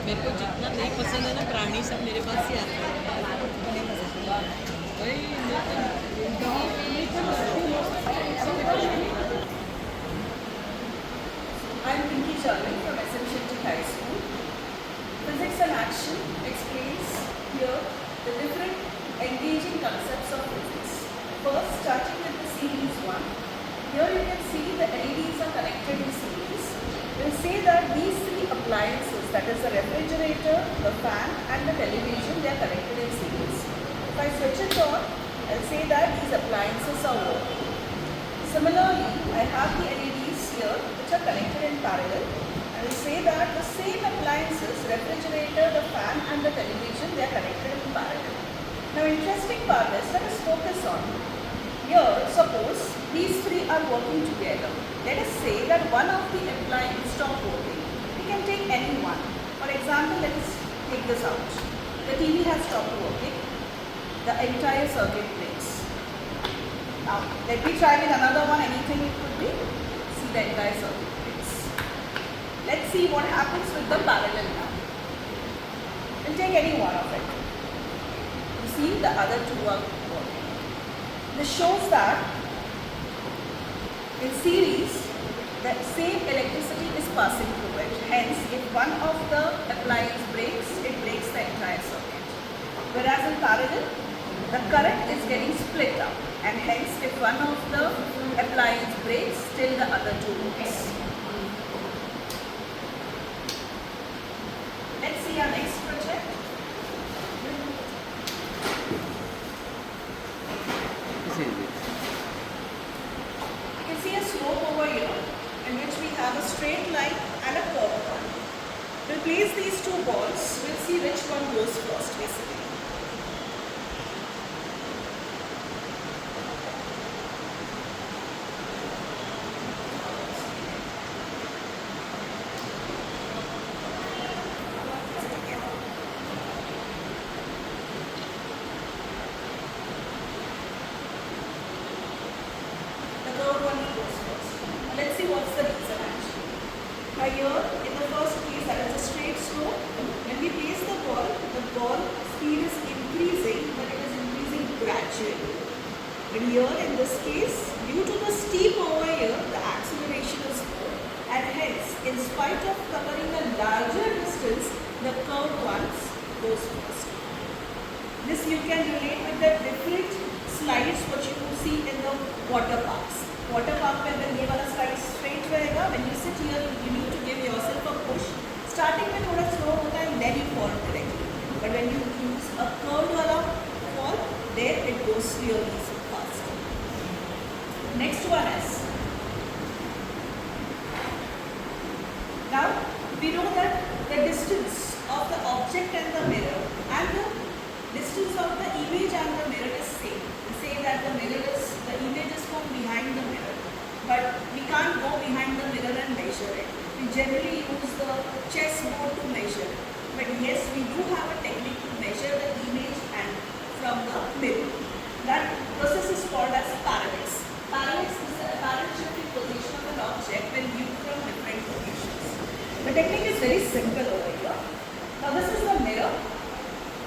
मेरे को जितना नहीं पसंद है ना प्राणी सब मेरे पास ही आते हैं वही I'm Pinky Charlie from SM Shetty High School. Physics and Action explains here the different engaging concepts of physics. First, starting with the series 1. Here you can see the LEDs are connected in series. We'll say that these three appliances, that is the refrigerator, the fan and the television, they are connected in series. If I switch it on, I'll say that these appliances are working. Similarly, I have the LEDs here which are connected in parallel. I will say that the same appliances, refrigerator, the fan and the television, they are connected in parallel. Now interesting part is, let us focus on. Here, suppose these three are working together. Let us say that one of the appliances stops working. We can take any one. For example, let us take this out. The TV has stopped working. The entire circuit breaks. Now, let me try with another one, anything it could be. See the entire circuit breaks. Let's see what happens with the parallel now. We'll take any one of it. You see the other two are working. This shows that in series, the same electricity is passing through it. Hence, if one of the appliance breaks, it breaks the entire circuit. Whereas in parallel, the current is getting split up. And hence, if one of the appliance breaks, still the other two works. Let's see our next project. You can see a slope over here in which we have a straight line and a curved one. We'll place these two balls. We'll see which one goes first basically. Let's see what's the reason actually. Here in the first case, that is a straight slope. When we place the ball speed is increasing, but it is increasing gradually. But here in this case, due to the steep over here, the acceleration is more, and hence, in spite of covering a larger distance, the curved ones goes first. This you can relate with the different slides which you see in the water parks. Water park में अगर ये वाला slide straight रहेगा, when you sit here, you need to give yourself a push. Starting में थोड़ा slow होता है, then you fall directly. But when you use a curved वाला fall, there it goes really fast. Next one is. Now we know that the distance of the object and the mirror and the distance of the image and the mirror is same. We say that the image is from behind the mirror, but we can't go behind the mirror and measure it. We generally use the chessboard to measure it. But yes, we do have a technique to measure the image and from the mirror. That process is called as parallax. Parallax is the apparent shifting position of an object when viewed from different positions. The technique is very simple over here. Now this is the mirror.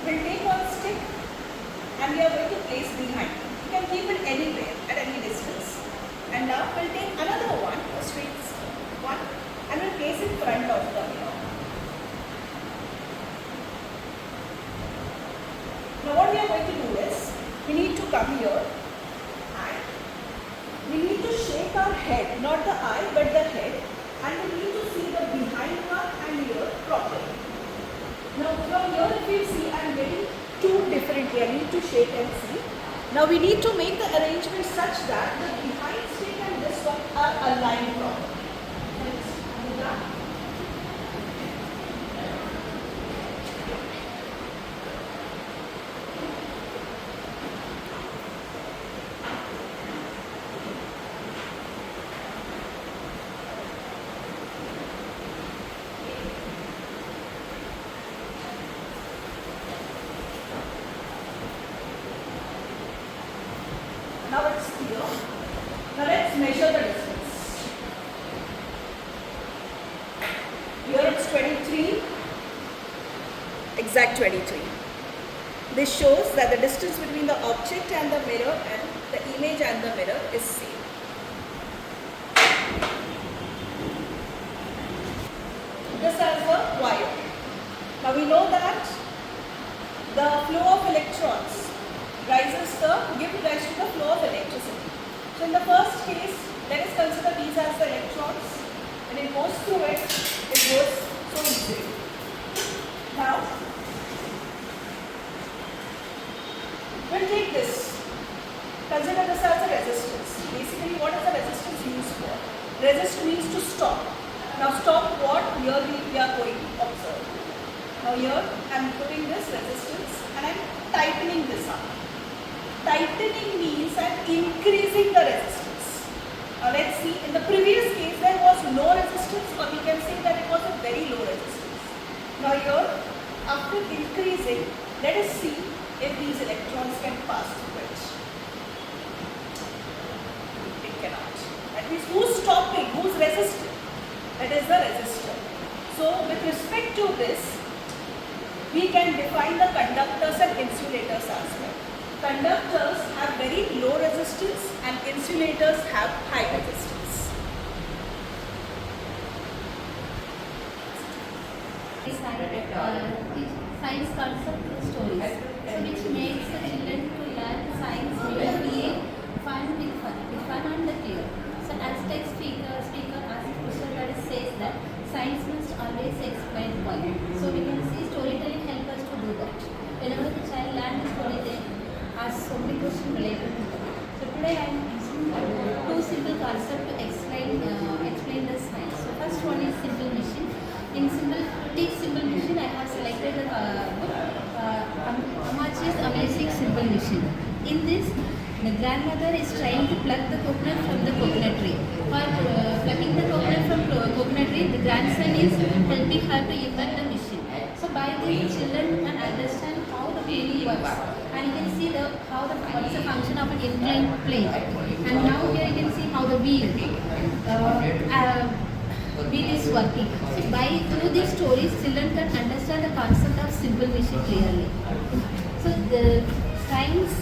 We'll take one stick and we are going to place behind. You can keep it anywhere at any distance. And now we'll take another one, a straight one, and we'll place in front of the mirror. Now what we are going to do is, we need to come here and we need to shake our head, not the eye but the head, and we need to see the behind part and here properly. Now from here if you see, I am getting two differently. I need to shake and see. Now we need to make the arrangement such that the behind stick and this one are aligned properly. exact 23. This shows that the distance between the object and the mirror and the image and the mirror is same. This as a wire. Now we know that the flow of electrons give rise to the flow of electricity. So in the first case, let us consider these as the electrons. When it goes through it goes so easily. Now, we'll take this. Consider this as a resistance. Basically, what is the resistance used for? Resist means to stop. Now stop what? Here we are going to observe. Now here I am putting this resistance and I am tightening this up. Tightening means I am increasing the resistance. Now let's see, in the previous case there was no resistance, or we can say that it was a very low resistance. Now here, after increasing, let us see if these electrons can pass through it. It cannot. That means who's stopping? Who's resisting? That is the resistor. So with respect to this, we can define the conductors and insulators as well. Conductors have very low resistance and insulators have high resistance. Science concept through stories, so which makes the children to learn science really fun and clear. So as text speaker as Mr. Gaddis says that science must always explain why. So we can see storytelling help us to do that. Whenever the child learns the story, they ask so many questions related to that. So today I am using two simple concepts to explain the science. So first one is simple machine. In simple machine, I have selected the book Ammachi's Amazing Simple Machine. In this, the grandmother is trying to pluck the coconut from the coconut tree. While plucking the coconut from coconut tree, the grandson is helping her to invent the machine. So by this, children can understand how the wheel works, and you can see what is the function of an inclined plane. And now here you can see how the wheel is working. So through these stories, children can understand the concept of simple machine clearly. So the science,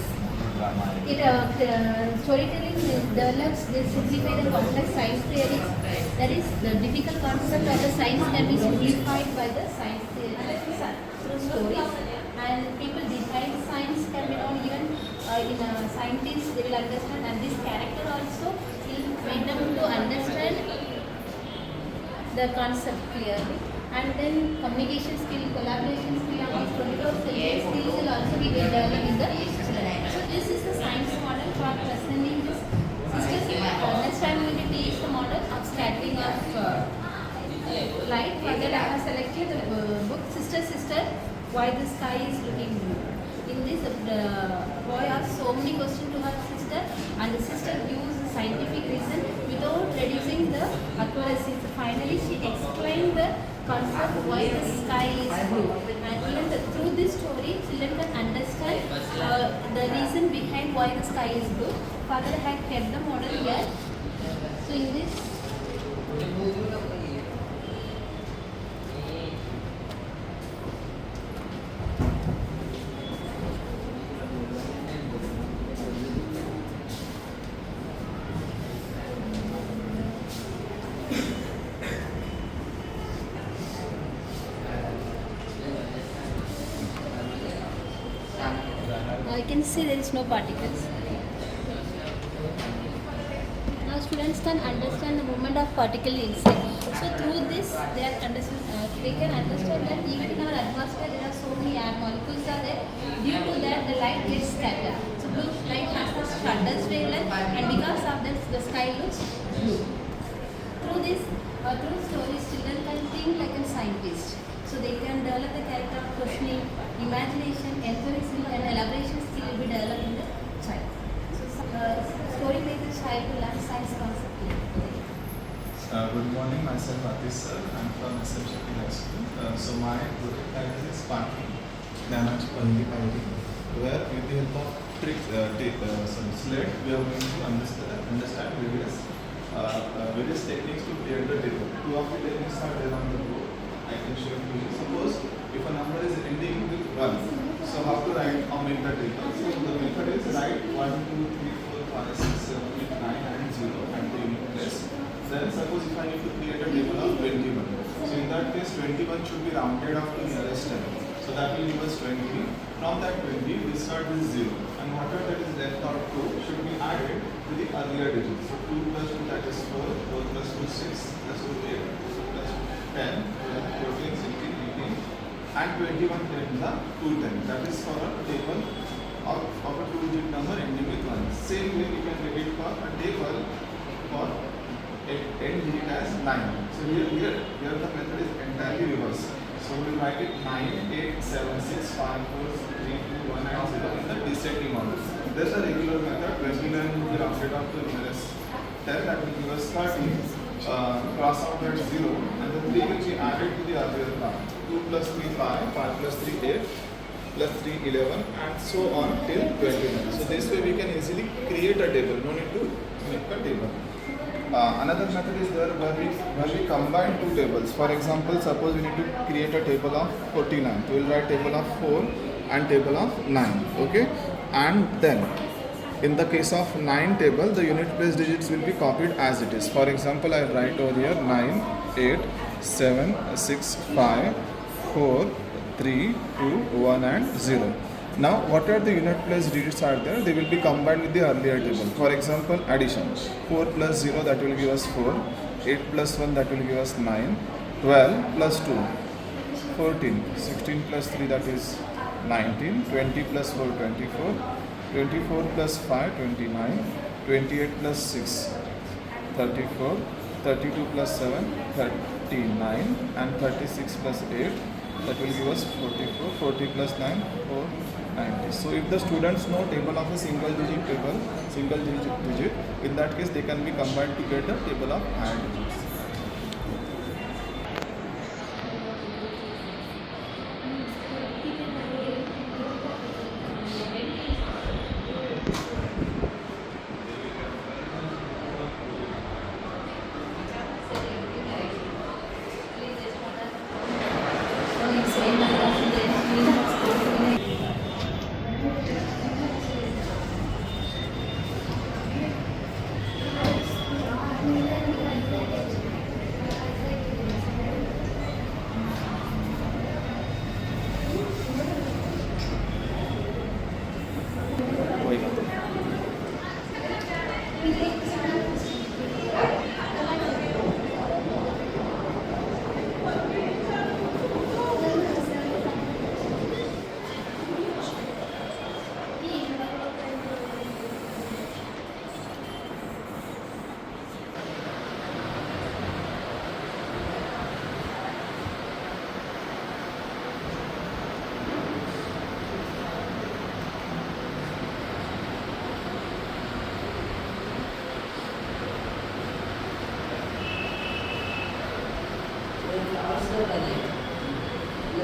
storytelling develops, they simplify the complex science theories. That is, the difficult concept of the science can be simplified by the science theory through stories. And people behind science can be known, even scientists, they will understand, and this character also will make them to understand the concept clearly. And then communication skill, collaboration skill, and these 24/7 skills will also be developed in the children. So this is the science model for presenting this. Sisters, next time we will teach the model of scattering of light. For that I have selected the book Sister, Why the Sky is Looking Blue. In this, the boy asked so many questions to her sister, and the sister gives the scientific reason without reducing the accuracy. So finally, she explained the concept why the sky is blue. And even through this story, children can understand the reason behind why the sky is blue. Father had kept the model here. So in this, you can see there is no particles. Now students can understand the movement of particle inside. So through this, they can understand that even in our atmosphere there are so many air molecules are there. Due to that, the light gets scattered. So blue light has the shortest wavelength, and because of this, the sky looks blue. Through this, through stories, children can think like a scientist. So they can develop the character of questioning, imagination, empiricism, and elaboration skill will be developed in the child. So story makes the child to learn science concept. Good morning, myself Atish sir. I'm from SM Shakti High School. So my project title is Sparking Gnanachi Pahili Pahili, where with the help of slate we are going to understand various techniques to create the table. Two of the techniques are there on the board. I can show you. Suppose if a number is ending rounded off to nearest 10. So that will give us 20. From that 20, we start with 0. And whatever that is left out 2 should be added to the earlier digits. So 2 plus 2, that is 4, 4 plus 2, 6, plus 2, 8, plus 10, 12, 14, 16, 18, and 21 times the 2 10. That is for a table of a 2-digit number ending with 1. Same way we can make it for a table for end digit as 9. So here the method is entirely reverse. So we will write it 9, 8, 7, 6, 5, 4, 3, 2, 1 and 0 in the descending order. There's a regular method. 29 will be rounded up to the nearest 10, that will give us 30. Cross out that 0 and the 3 will be added to the earlier part. 2 plus 3 5, 5 plus 3 8, plus 3 11 and so on till 29. So this way we can easily create a table, no need to make a table. Another method is there where we combine two tables. For example, suppose we need to create a table of 49. We will write table of 4 and table of 9. Okay, and then in the case of 9 table, the unit place digits will be copied as it is. For example, I write over here 9, 8, 7, 6, 5, 4, 3, 2, 1 and 0. Now, whatever the unit place digits are there, they will be combined with the earlier table. For example, addition. 4 plus 0, that will give us 4. 8 plus 1, that will give us 9. 12 plus 2, 14. 16 plus 3, that is 19. 20 plus 4, 24. 24 plus 5, 29. 28 plus 6, 34. 32 plus 7, 39. And 36 plus 8, that will give us 44. 40 plus 9, 4. 90. So if the students know table of a single digit, in that case they can be combined to get a table of higher digits.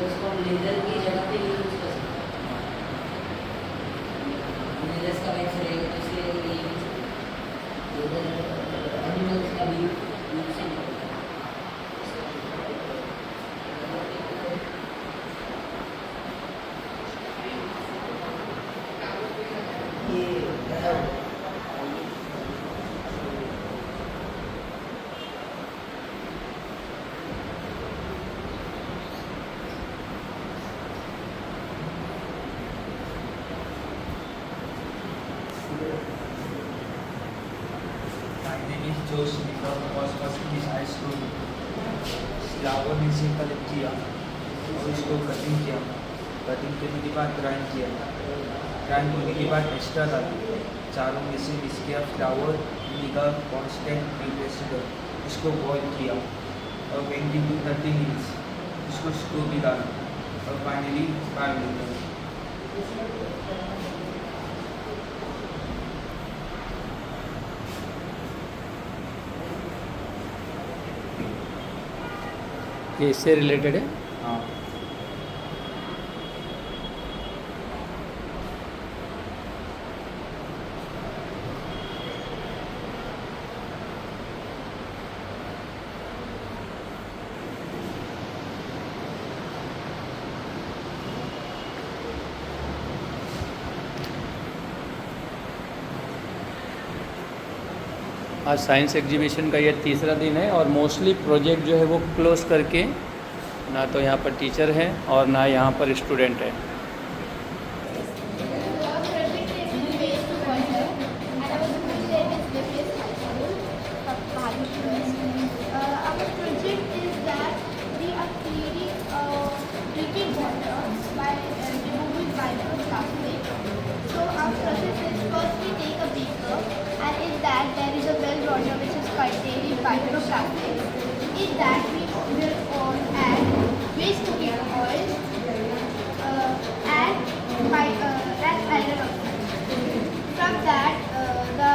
उसको laser की जगह पे use कर सकते हैं। Laser का light चलेगा तो इसलिए लेजर एनिमल्स का भी यूज से Josh was first in his high school. Flower ने से कलेक्ट किया और उसको कटिंग किया। कटिंग करने के बाद ग्राइंड किया। ग्राइंड करने के बाद एक्स्ट्रा डाला। चारों में से मिक्स किया फ्लावर, विनेगर, कांस्टेंट टेम्परेचर, इसको बॉईल किया और 20 to 30 मिनट्स इसको स्टोव में डाला और फाइनली बाहर निकाला। ये इससे रिलेटेड है। हाँ आज साइंस एग्जीबिशन का ये तीसरा दिन है और मोस्टली प्रोजेक्ट जो है वो क्लोज करके ना तो यहाँ पर टीचर है और ना यहाँ पर स्टूडेंट है। Our project is that we are cleaning drinking water by removing microplastic. So our process is first we take a beaker and in that there is a well water which is containing microplastic. In that we will add waste cooking oil and iron oxide. From that the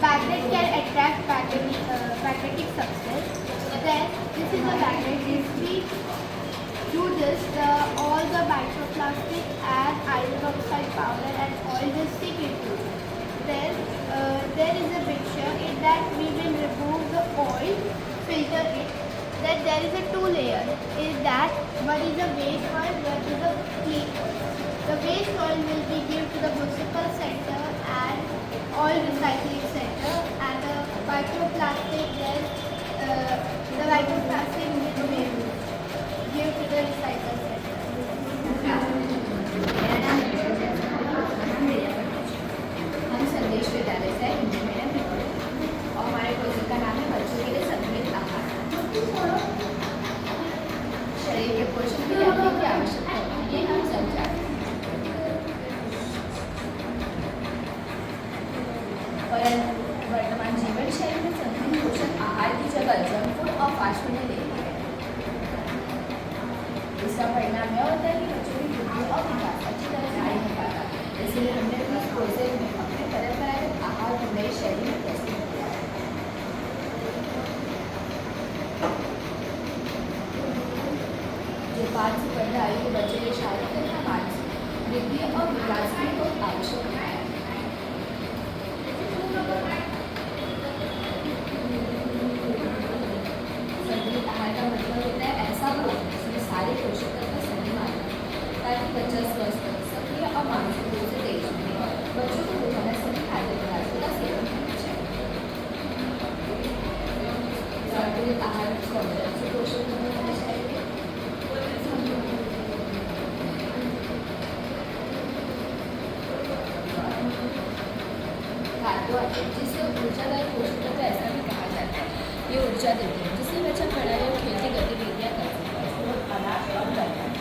magnet can attract magnetic substance. Then this is the magnet. If we do this, all the microplastic and iron oxide powder and oil will stick into it. Then there is a mixture in that we will remove the oil, filter it. Then there is a two layer. In that one is a waste oil, one is a clean oil. The waste oil will be given to the municipal center and oil recycling center, and the microplastic then the microplastic will be given to the recycling center. हम संदेश विद्यालय से Hindi medium में पढ़ते हैं और हमारे project का नाम है बच्चों के लिए संतुलित आहार। शरीर के पोषण के लिए क्या आवश्यकता है ये हम समझाते हैं। परंतु वर्तमान जीवन शैली में संतुलित पोषण आहार की जगह जंक फूड और फास्ट फूड ने ले लिया है। इसका परिणाम यह होता है कि बच्चों की बुद्धि और विकास अच्छी तरह से नहीं हो पाता। इसलिए हमने इस प्रोजेक्ट में अपने परंपरागत आहार को नई शैली में प्रस्तुत किया है। जो 5 से 15 आयु के बच्चों के शारीरिक तथा मानसिक वृद्धि और विकास की बहुत आवश्यक है। संतुलित आहार का मतलब होता है ऐसा भोजन जिसमें सारे पोषक तत्व सही मात्रा में, ताकि बच्चा स्वस्थ, सक्रिय और मानसिक रूप से तेज रहे। बच्चों को रोजाना सभी खाद्य पदार्थों का सेवन करना चाहिए। संतुलित आहार में कौन से पोषक तत्व होने चाहिए? कार्बोहाइड्रेट, जिसे ऊर्जादायक पोषक तत्व ऐसा भी कहा जाता है। ये ऊर्जा देते हैं जिससे बच्चा पढ़ाई और खेल की गतिविधियाँ कर सकता है और अनाज कम करता है।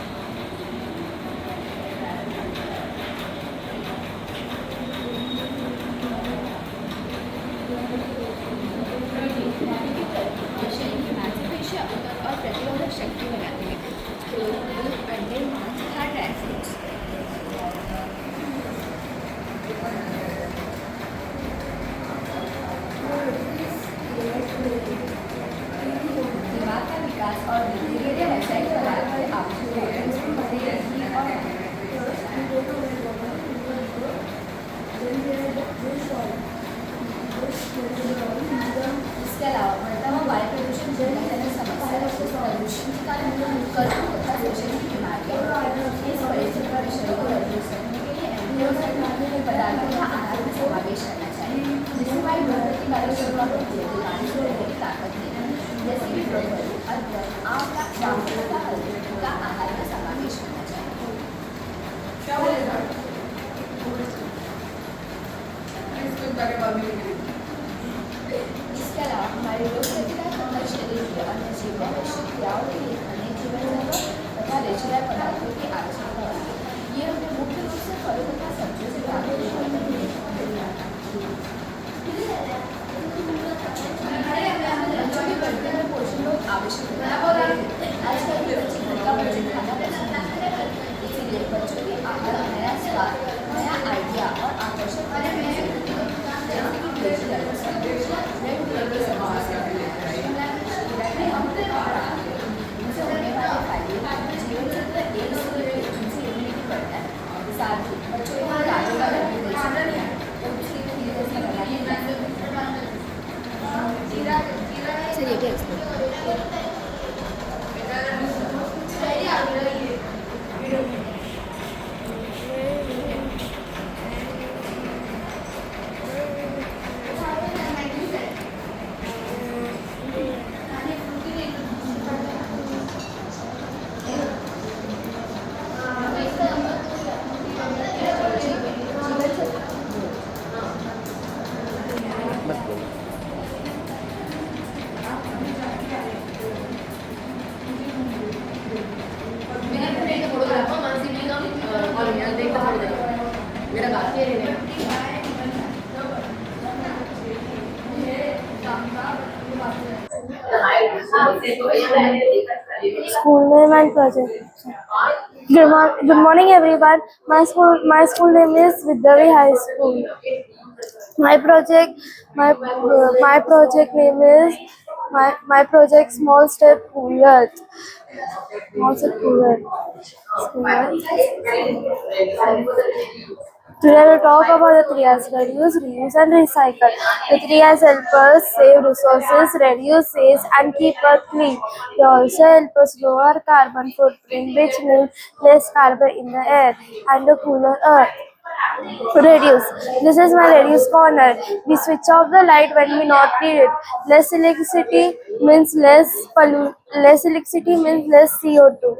शरीर की मांसपेशियाँ और प्रतिरोधक शक्ति बनाते हैं। दूध, अंडे, मांस तथा dry fruits. Assignment project. Good morning, everyone. My school name is Vidyavi High School. My project name is my project Small Step Cooler. Small Step Cooler. Today we'll talk about the three R's: reduce, reuse, and recycle. The three R's help us save resources, reduce waste, and keep Earth clean. They also help us lower carbon footprint, which means less carbon in the air and a cooler Earth. Reduce. This is my reduce corner. We switch off the light when we not need it. Less electricity means less electricity means less CO2.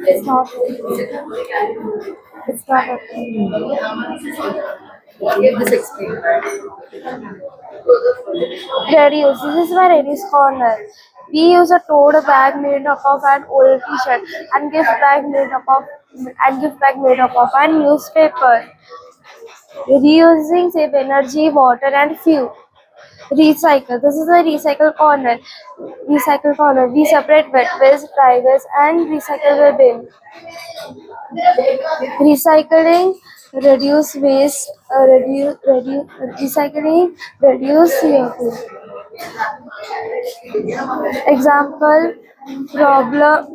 It's not. It's not. Reduce. This is my reduce corner. We use a tote bag made up of an old T-shirt and gift bag made up of a newspaper. Reusing save energy, water, and fuel. Recycle. This is the recycle corner. Recycle corner. We separate wet waste, dry waste, and recyclable bin. Recycling reduce waste. Recycling reduce CO2. Example: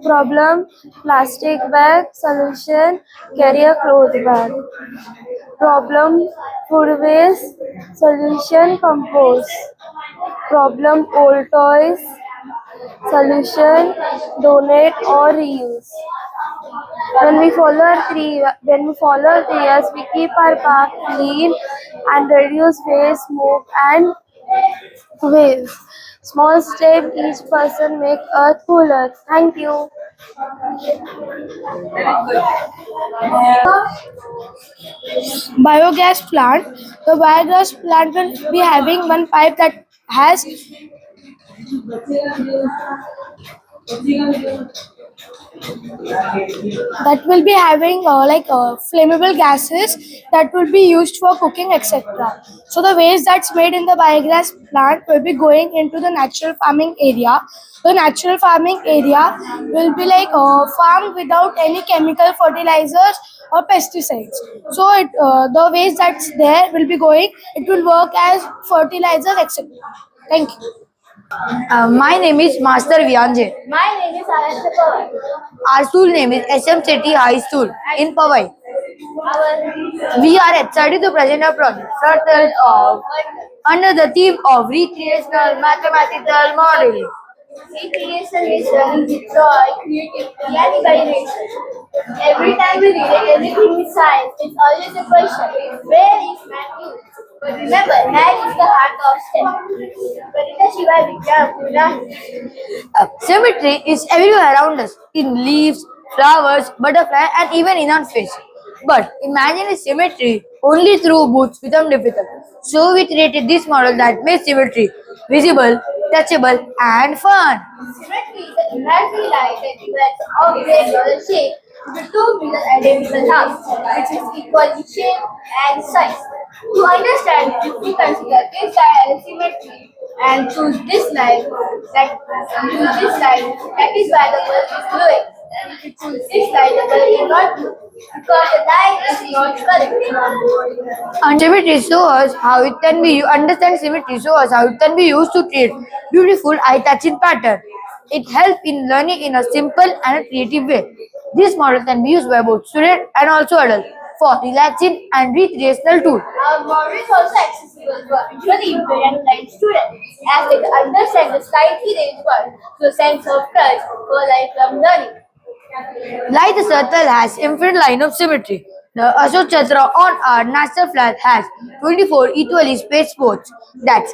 problem plastic bag. Solution: carry a cloth bag. Problem food waste. Solution: compost. Problem old toys. Solution: donate or reuse. When we follow 3 R's, we keep our park clean and reduce waste, smoke, and waste. Small step each person make Earth cooler. Thank you. Biogas plant. The biogas plant will be having one pipe that will be having flammable gases that will be used for cooking, etc. So the waste that's made in the biogas plant will be going into the natural farming area. The natural farming area will be farmed without any chemical fertilizers or pesticides. So the waste that's there will be going. It will work as fertilizers, etc. Thank you. My name is Master Vyanje. My name is Arashta Pawar. Our school name is SM City High School in Powai. Our We are excited to present a project certain of under the theme of recreational mathematical modeling. recreation is running with joy, creativity, and imagination. Every time we read anything in science, it's always a question: where is math used? But remember, math is the heart of STEM. Parita Shiva Vidya Purna. Symmetry is everywhere around us, in leaves, flowers, butterfly, and even in our face. But imagining symmetry only through books becomes difficult. So we created this model that makes symmetry visible, touchable, and fun. Symmetry is the imaginary line that divides object or a shape into two mirror identical halves, which is equal in shape and size. To understand this, we consider this line as symmetry and choose this line that is why the bulb is glowing. And if you choose this line, the bulb is not blue because the line is not correct. And symmetry show us how it can be understand symmetry show us how it can be used to create beautiful eye-catching pattern. It helps in learning in a simple and a creative way. This model can be used by both student and also adult for relaxing and recreational tool. Our model is also accessible for visually impaired and blind students as they can understand the slightly raised world through sense of touch for lifelong learning. Like the circle has infinite line of symmetry, the Ashok Chakra on our national flag has 24 equally spaced spots that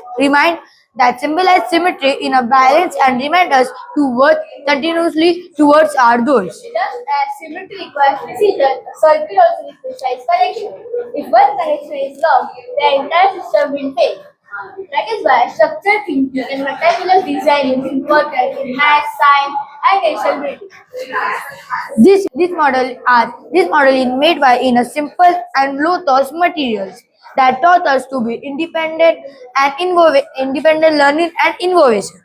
symbolize symmetry in a balance and remind us to work continuously towards our goals. Just as symmetry requires precision, a circle also needs precise connection. If one connection is lost, the entire system will fail. That is why structured thinking and meticulous design is important in math, science, and nation building. This model is made by in a simple and low cost materials. that taught us to be independent learning and innovation.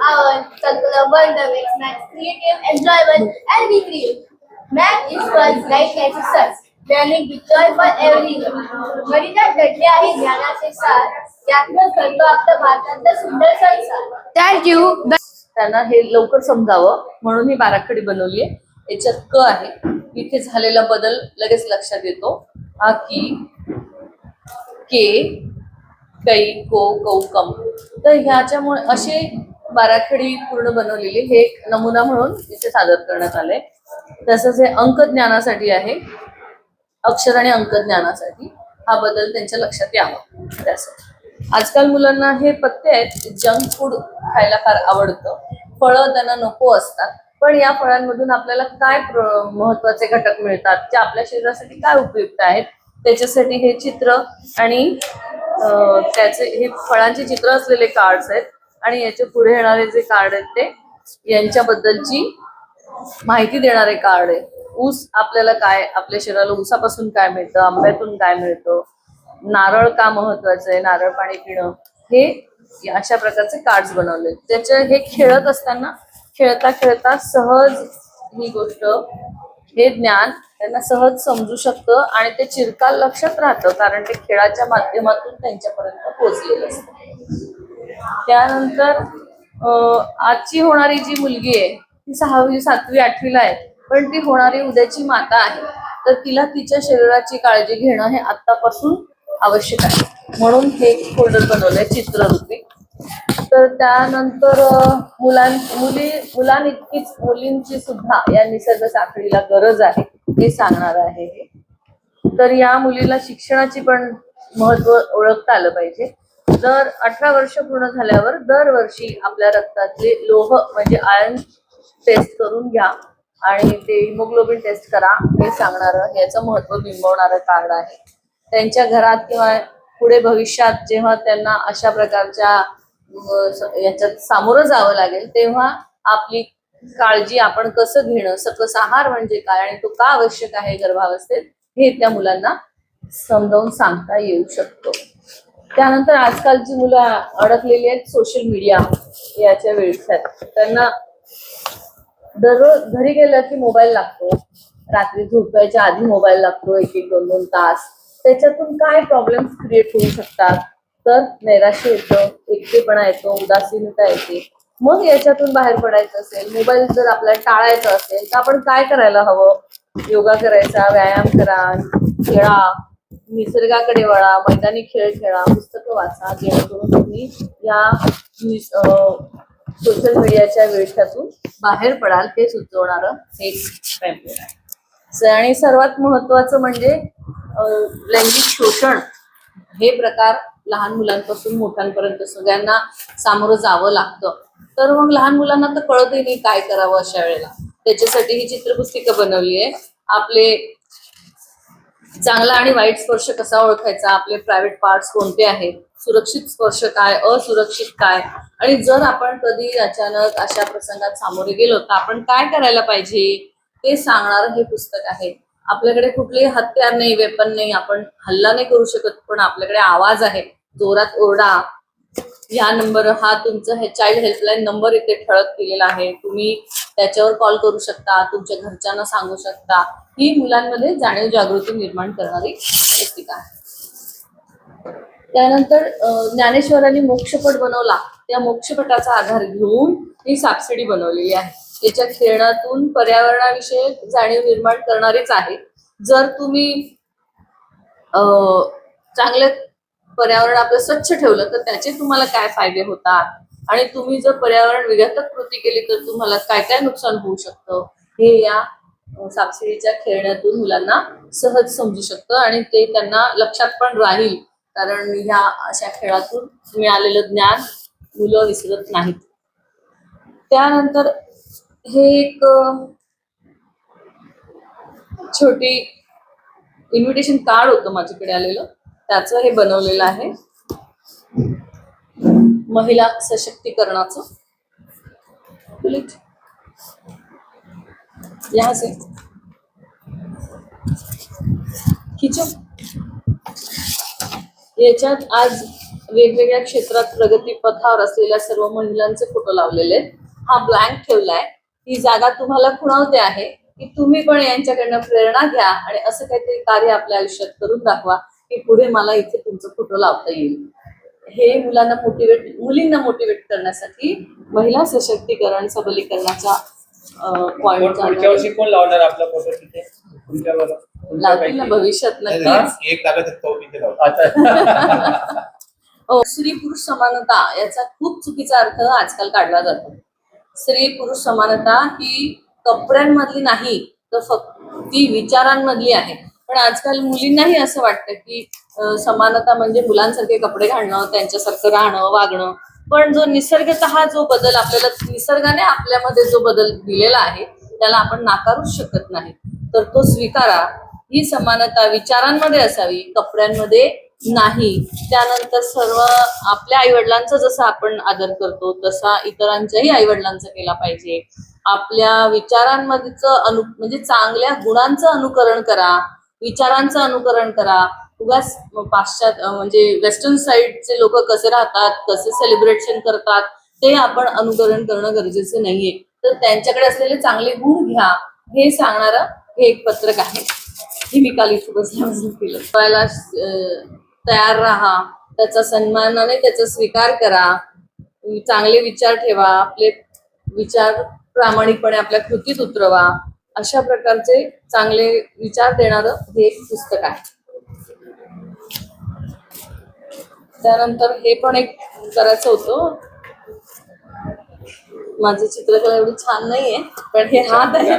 Our circular world makes math creative, enjoyable, and recreative. Math is fun like exercise. Learning is joy for everyone. गणितात घडले आहे ज्ञानाचे सार. यातून घडतो आपला भारताचा सुंदर संसार. Thank you. त्यांना हे लवकर समजावं म्हणून ही बाराखडी बनवली आहे. याच्यात क आहे, इथे झालेला बदल लगेच लक्षात येतो. हा की, के, कै, को, कौकम. तर ह्याच्यामुळे असे बाराखडी पूर्ण बनवलेली हे एक नमुना म्हणून इथे सादर करण्यात आले. तसंच हे अंक ज्ञानासाठी आहे, अक्षर आणि अंक ज्ञानासाठी हा बदल त्यांच्या लक्षात यावा त्यासाठी. आजकाल मुलांना हे पत्ते आहेत, जंक फूड खायला फार आवडतं, फळं त्यांना नको असतात, पण या फळांमधून आपल्याला काय महत्वाचे घटक मिळतात, जे आपल्या शरीरासाठी काय उपयुक्त आहेत, त्याच्यासाठी हे चित्र आणि त्याचे हे फळांचे चित्र असलेले कार्ड्स आहेत आणि याच्या पुढे येणारे जे कार्ड आहेत ते यांच्याबद्दलची माहिती देणारे कार्ड आहे. ऊस आपल्याला काय, आपल्या शरीराला ऊसापासून काय मिळतं, आंब्यातून काय मिळतं, नारळ का महत्वाचं आहे, नारळ पाणी पिणं, हे अशा प्रकारचे कार्ड्स बनवले. त्याचे हे खेळत असताना खेळता खेळता सहज ही गोष्ट, हे ज्ञान त्यांना सहज समजू शकतं आणि ते चिरकाल लक्षात राहतं, कारण ते खेळाच्या माध्यमातून त्यांच्यापर्यंत पोहोचलेलं असतं. त्यानंतर आजची होणारी जी मुलगी आहे ती 6वी 7वी 8वीला आहे, पण ती होणारी उद्याची माता आहे, तर तिला तिच्या शरीराची काळजी घेणं हे आतापासून आवश्यक आहे. म्हणून हे फोल्डर बनवलंय चित्ररूपी. तर त्यानंतर मुलांइतकीच मुलींची सुद्धा या निसर्ग साखळीला गरज आहे हे सांगणार आहे हे. तर या मुलीला शिक्षणाची पण महत्व ओळखता आलं पाहिजे. दर 18 वर्ष पूर्ण झाल्यावर दरवर्षी आपल्या रक्तातले लोह म्हणजे आयर्न टेस्ट करून घ्या आणि ते हिमोग्लोबिन टेस्ट करा हे सांगणारं, याचं महत्व बिंबवणारं कार्ड आहे. त्यांच्या घरात किंवा पुढे भविष्यात जेव्हा त्यांना अशा प्रकारच्या याच्यात सामोरं जावं लागेल तेव्हा आपली काळजी आपण कसं घेणं, सकस आहार म्हणजे काय आणि तो का आवश्यक आहे गर्भावस्थेत, हे त्या मुलांना समजावून सांगता येऊ शकतो. त्यानंतर आजकालची मुलं अडकलेली आहेत सोशल मीडिया याच्या वेळेत. त्यांना दररोज घरी गेलं की मोबाईल लागतो, रात्री झोपायच्या आधी मोबाईल लागतो 1-1, 2-2 तास. त्याच्यातून काय प्रॉब्लेम्स क्रिएट होऊ शकतात, तर नैराश्य येतं, एकटेपणा येतो, उदासीनता येते. मग याच्यातून बाहेर पडायचं असेल, मोबाईल जर आपल्याला टाळायचा असेल तर आपण काय करायला हवं? योगा करायचा, व्यायाम करा, खेळा, निसर्गाकडे वळा, मैदानी खेळ खेळा, पुस्तकं वाचा, जेणेकरून तुम्ही या सोशल मीडियाच्या वेळातून बाहेर पडाल हे सुचवणारं एक पॅम्पलेट आहे. आणि सर्वात महत्वाचं म्हणजे लैंगिक शोषण हे प्रकार लहान मुलांपासून मोठ्यांपर्यंत सगळ्यांना सामोरं जावं लागतं. तर मग लहान मुलांना तर कळतही नाही काय करावं अशा वेळेला. त्याच्यासाठी ही चित्रपुस्तिका बनवली आहे. आपले चांगला आणि वाईट स्पर्श कसा ओळखायचा, आपले प्रायव्हेट पार्ट्स कोणते आहेत, सुरक्षित स्पर्श काय, असुरक्षित काय, आणि जर आपण कधी अचानक अशा प्रसंगात सामोरे गेलो तर आपण काय करायला पाहिजे ते सांगणारं हे पुस्तक आहे. आपल्याकडे कुठलेही हत्यार नाही, वेपन नाही, आपण हल्ला नाही करू शकत, पण आपल्याकडे आवाज आहे, जोरात ओरडा. या नंबर, हा तुमचा हे चाइल्ड हेल्पलाईन नंबर इथे ठळक केलेला आहे, तुम्ही त्याच्यावर कॉल करू शकता, तुमच्या घरच्यांना सांगू शकता. ही मुलांमध्ये जाणीव जागृती निर्माण करणारी पुस्तिका आहे. त्यानंतर ज्ञानेश्वरांनी मोक्षपट बनवला, त्या मोक्षपटाचा आधार घेऊन ही सापसिडी बनवलेली आहे. याच्या खेळातून पर्यावरणाविषयी जाणीव निर्माण करणारीच आहे. जर तुम्ही चांगले पर्यावरण आपलं स्वच्छ ठेवलं तर त्याचे तुम्हाला काय फायदे होतात आणि तुम्ही जर पर्यावरण विघातक कृती केली तर तुम्हाला काय काय नुकसान होऊ शकतं हे या सापसिडीच्या खेळण्यातून मुलांना सहज समजू शकतं आणि ते त्यांना लक्षात पण राहील, कारण ह्या अशा खेळातून मिळालेलं ज्ञान मुलं विसरत नाहीत. त्यानंतर हे एक छोटी इन्व्हिटेशन कार्ड होतं माझ्याकडे आलेलं, त्याचं हे बनवलेलं आहे महिला सशक्तीकरणाचं. यहाँ से खींचो. याच्यात आज वेगवेगळ्या क्षेत्रात प्रगतीपथावर असलेल्या सर्व महिलांचे फोटो लावलेले आहेत. हा ब्लँक ठेवलाय. ही जागा तुम्हाला खुणावते आहे की तुम्ही पण यांच्याकडनं प्रेरणा घ्या आणि असं काहीतरी कार्य आपल्या आयुष्यात करून दाखवा की पुढे मला इथे तुमचा फोटो लावता येईल. हे मुलींना मोटिवेट करण्यासाठी महिला सशक्तीकरण सबलीकरणाचा पॉइंट पुढच्या वर्षी कोण लावणार आपला फोटो तिथे तुमच्यावर लावतील ना भविष्यात नक्कीच. एक जागा तो इथे लावतो. आता हो, स्त्री पुरुष समानता याचा खूप चुकीचा अर्थ आजकाल काढला जातो. स्त्री पुरुष समानता ही कपड्यांमधली नाही तर फक्त ती विचारांमधली आहे. पण आजकाल मुलींनाही असं वाटतं की समानता म्हणजे मुलांसारखे कपडे घालणं, त्यांच्यासारखं राहणं, वागणं. पण जो निसर्गतः जो बदल आपल्याला निसर्गाने आपल्यामध्ये जो बदल दिलेला आहे त्याला आपण नाकारूच शकत नाही. तर तो स्वीकारा. ही समानता विचारांमध्ये असावी, कपड्यांमध्ये नाही. त्यानंतर सर्व आपल्या आई वडिलांचा जसा आपण आदर करतो तसा इतरांच्याही आई वडिलांचा केला पाहिजे. आपल्या विचारांमध्येच म्हणजे चांगल्या गुणांचं अनुकरण करा, विचारांचं अनुकरण करा. उगाच पाश्चात्य म्हणजे वेस्टर्न साइडचे लोक कसे राहतात, कसे सेलिब्रेशन करतात ते आपण अनुकरण करणं गरजेचं नाहीये. तर त्यांच्याकडे असलेले चांगले गुण घ्या हे सांगणारं हे एक पत्रक आहे. ही मी काल इथे बसल्यापासून केलं. करायला तयार राहा, त्याचा सन्मानाने त्याचा स्वीकार करा, चांगले विचार ठेवा, आपले विचार प्रामाणिकपणे आपल्या कृतीत उतरवा. अशा प्रकारचे चांगले विचार देणारं हे एक पुस्तक आहे. त्यानंतर हे पण एक करायचं होतं. माझी चित्रकला एवढी छान नाहीये पण हे हात आहे.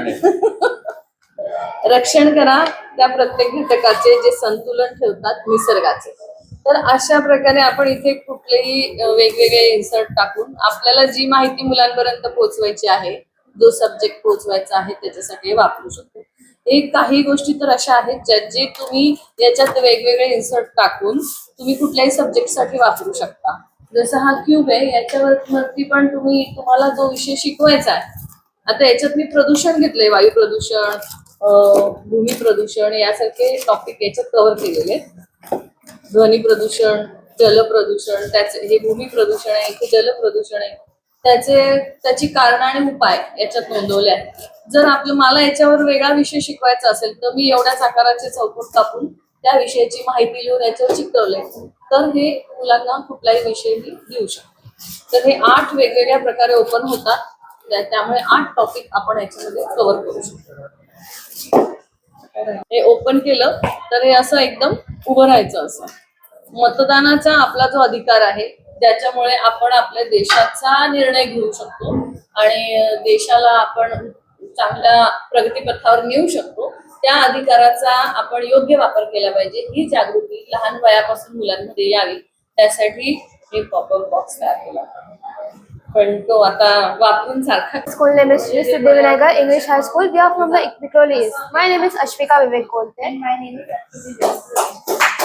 रक्षण करा त्या प्रत्येक घटकाचे जे संतुलन ठेवतात निसर्गाचे. तर अशा प्रकारे आपण इथे कुठलेही वेगवेगळे इन्सर्ट टाकून आपल्याला जी माहिती मुलांपर्यंत पोहोचवायची आहे, जो सब्जेक्ट पोहोचवायचा आहे त्याच्यासाठी वापरू शकतो. एक काही गोष्टी तर अशा आहेत ज्यात जे तुम्ही याच्यात वेगवेगळे इन्सर्ट टाकून तुम्ही कुठल्याही सब्जेक्टसाठी वापरू शकता. जसं हा क्यूब आहे, याच्यावरती पण तुम्हाला जो विषय शिकवायचा आहे. आता याच्यात मी प्रदूषण घेतलंय, वायू प्रदूषण, भूमी प्रदूषण यासारखे टॉपिक याच्यात कव्हर केलेले आहेत. ध्वनी प्रदूषण, जल प्रदूषण, त्याचे हे भूमी प्रदूषण आहे, इथे जल प्रदूषण आहे, त्याची कारण आणि उपाय याच्यात नोंदवले आहेत. जर मला याच्यावर वेगळा विषय शिकवायचा असेल तर मी एवढ्याच आकाराचे चौकोन कापून त्या विषयाची माहिती लिहून याच्यावर चिकटवलंय. तर हे मुलांना कुठलाही विषय मी देऊ शकतो. तर हे 8 वेगवेगळ्या प्रकारे ओपन होतात. त्यामुळे 8 टॉपिक आपण याच्यामध्ये कव्हर करू शकतो. हे ओपन केलं तर हे असं एकदम उभं राहायचं. असं मतदानाचा आपला जो अधिकार आहे ज्याच्यामुळे आपण आपल्या देशाचा निर्णय घेऊ शकतो आणि देशाला आपण चांगल्या प्रगतीपथावर नेऊ शकतो, त्या अधिकाराचा आपण योग्य वापर केला पाहिजे. ही जागृती लहान वयापासून मुलांमध्ये यावी त्यासाठी हे पॉपअप बॉक्स तयार केला. पण तो आता वापरून सारखा. School name is Sri Siddhivinayagar English High School. We are from the Ikmikoli East. My name is Ashvika Vivek Kolte. And my name is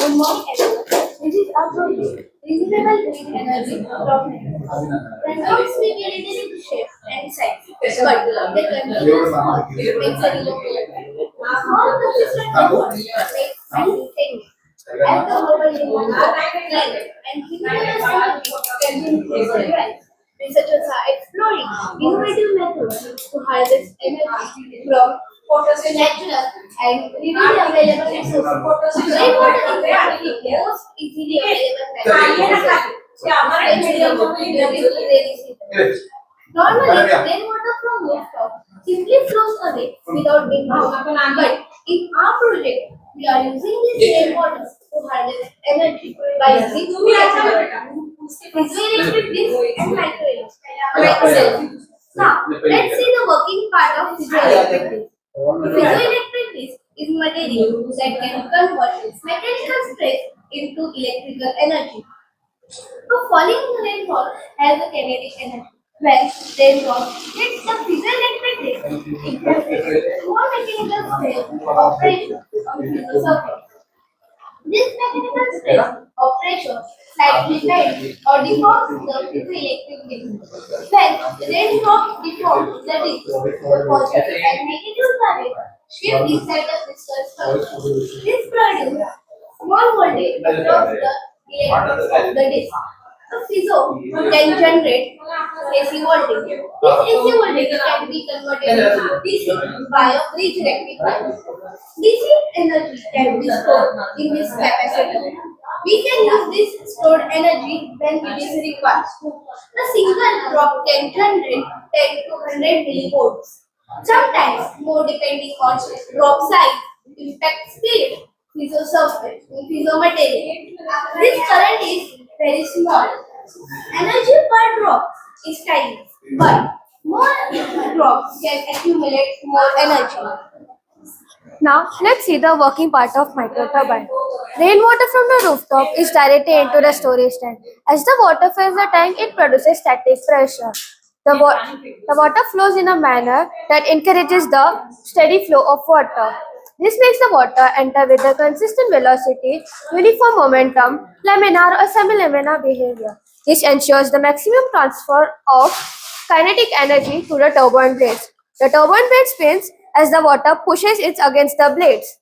Good morning, everyone. This is our project, Renewable Green Energy Document. Products we get in shape and size, but the container small makes a renewable. Small consistent effort makes anything. As the global climate and human can be researchers are exploring innovative methods to harvest energy from natural and readily available resources. Rainwater is one of the most easily available resources. Normally, rainwater from rooftop simply flows away without being moved. But in our project, we are using this rainwater to harvest energy by using piezoelectric discs and microwaves. Now, let's see the working part of piezoelectric disc. Piezoelectric disc is material that can convert mechanical stress into electrical energy. A falling rainfall has a kinetic energy. When rainfall hits the piezoelectric disc, it creates more mechanical stress or pressure on the surface. This mechanical stress or pressure slightly bends or deforms the piezoelectric disc. When raindrops deform the disc, the positive and negative charges shift inside the crystal structure. This produces small voltage across the electrons of the disk. So piezo can generate AC voltage. This AC voltage can be converted into DC by a bridge rectifier. DC energy can be stored in this capacitor. We can use this stored energy when it is required. A single drop can generate 10 to 100 millivolts. Sometimes more depending on drop size, impact speed, piezo surface, piezo material. This current is very small. Energy per drop is tiny, but more drops can accumulate more energy. Now, let's see the working part of microturbine. Rainwater from the rooftop is directed into the storage tank. As the water fills the tank, it produces static pressure. The water flows in a manner that encourages the steady flow of water. This makes the water enter with a consistent velocity, uniform momentum, laminar or semi-laminar behavior. This ensures the maximum transfer of kinetic energy to the turbine blades. The turbine blade spins as the water pushes it against the blades.